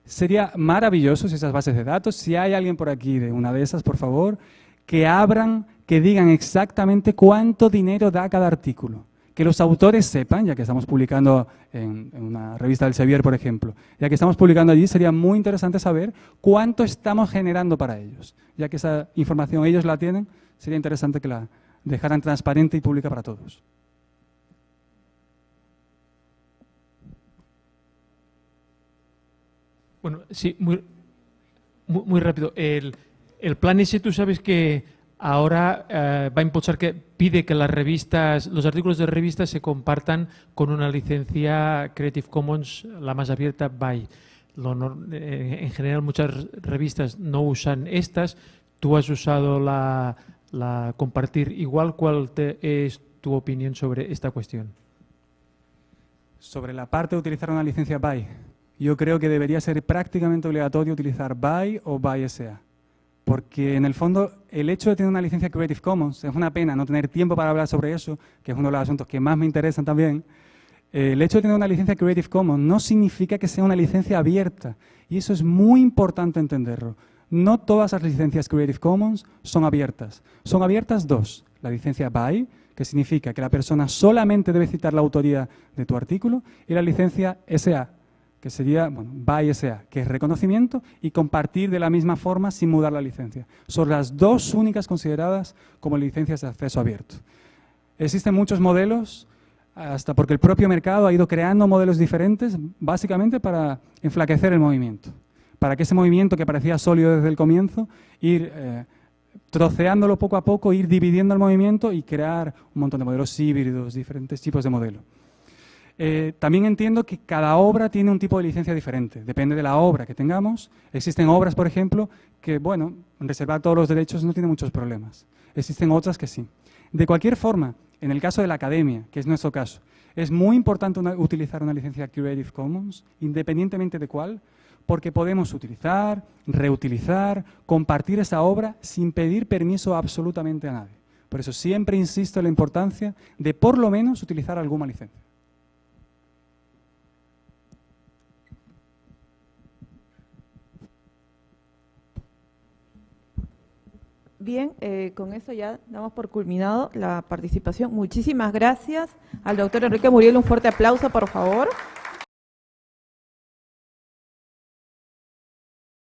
Sería maravilloso si esas bases de datos, si hay alguien por aquí de una de esas, por favor, que abran, que digan exactamente cuánto dinero da cada artículo. Que los autores sepan, ya que estamos publicando en una revista del Sevier, por ejemplo, ya que estamos publicando allí, sería muy interesante saber cuánto estamos generando para ellos. Ya que esa información ellos la tienen, sería interesante que la dejaran transparente y pública para todos. Bueno, sí, muy rápido. El plan ese, tú sabes que ahora va a impulsar, que pide que las revistas, los artículos de revistas se compartan con una licencia Creative Commons, la más abierta, BY. En general, muchas revistas no usan estas. Tú has usado la compartir igual. ¿Cuál es tu opinión sobre esta cuestión? Sobre la parte de utilizar una licencia BY. Yo creo que debería ser prácticamente obligatorio utilizar BY o BY-SA. Porque en el fondo el hecho de tener una licencia Creative Commons, es una pena no tener tiempo para hablar sobre eso, que es uno de los asuntos que más me interesan también. El hecho de tener una licencia Creative Commons no significa que sea una licencia abierta. Y eso es muy importante entenderlo. No todas las licencias Creative Commons son abiertas. Son abiertas dos. La licencia BY, que significa que la persona solamente debe citar la autoría de tu artículo, y la licencia SA, que sería, BY-SA, que es reconocimiento y compartir de la misma forma sin mudar la licencia. Son las dos únicas consideradas como licencias de acceso abierto. Existen muchos modelos, hasta porque el propio mercado ha ido creando modelos diferentes, básicamente para enflaquecer el movimiento. Para que ese movimiento que parecía sólido desde el comienzo, ir troceándolo poco a poco, ir dividiendo el movimiento y crear un montón de modelos híbridos, diferentes tipos de modelos. También entiendo que cada obra tiene un tipo de licencia diferente, depende de la obra que tengamos. Existen obras, por ejemplo, que, reservar todos los derechos no tiene muchos problemas. Existen otras que sí. De cualquier forma, en el caso de la academia, que es nuestro caso, es muy importante utilizar una licencia Creative Commons, independientemente de cuál, porque podemos utilizar, reutilizar, compartir esa obra sin pedir permiso absolutamente a nadie. Por eso siempre insisto en la importancia de, por lo menos, utilizar alguna licencia. Bien, con eso ya damos por culminado la participación. Muchísimas gracias al doctor Enrique Muriel. Un fuerte aplauso, por favor.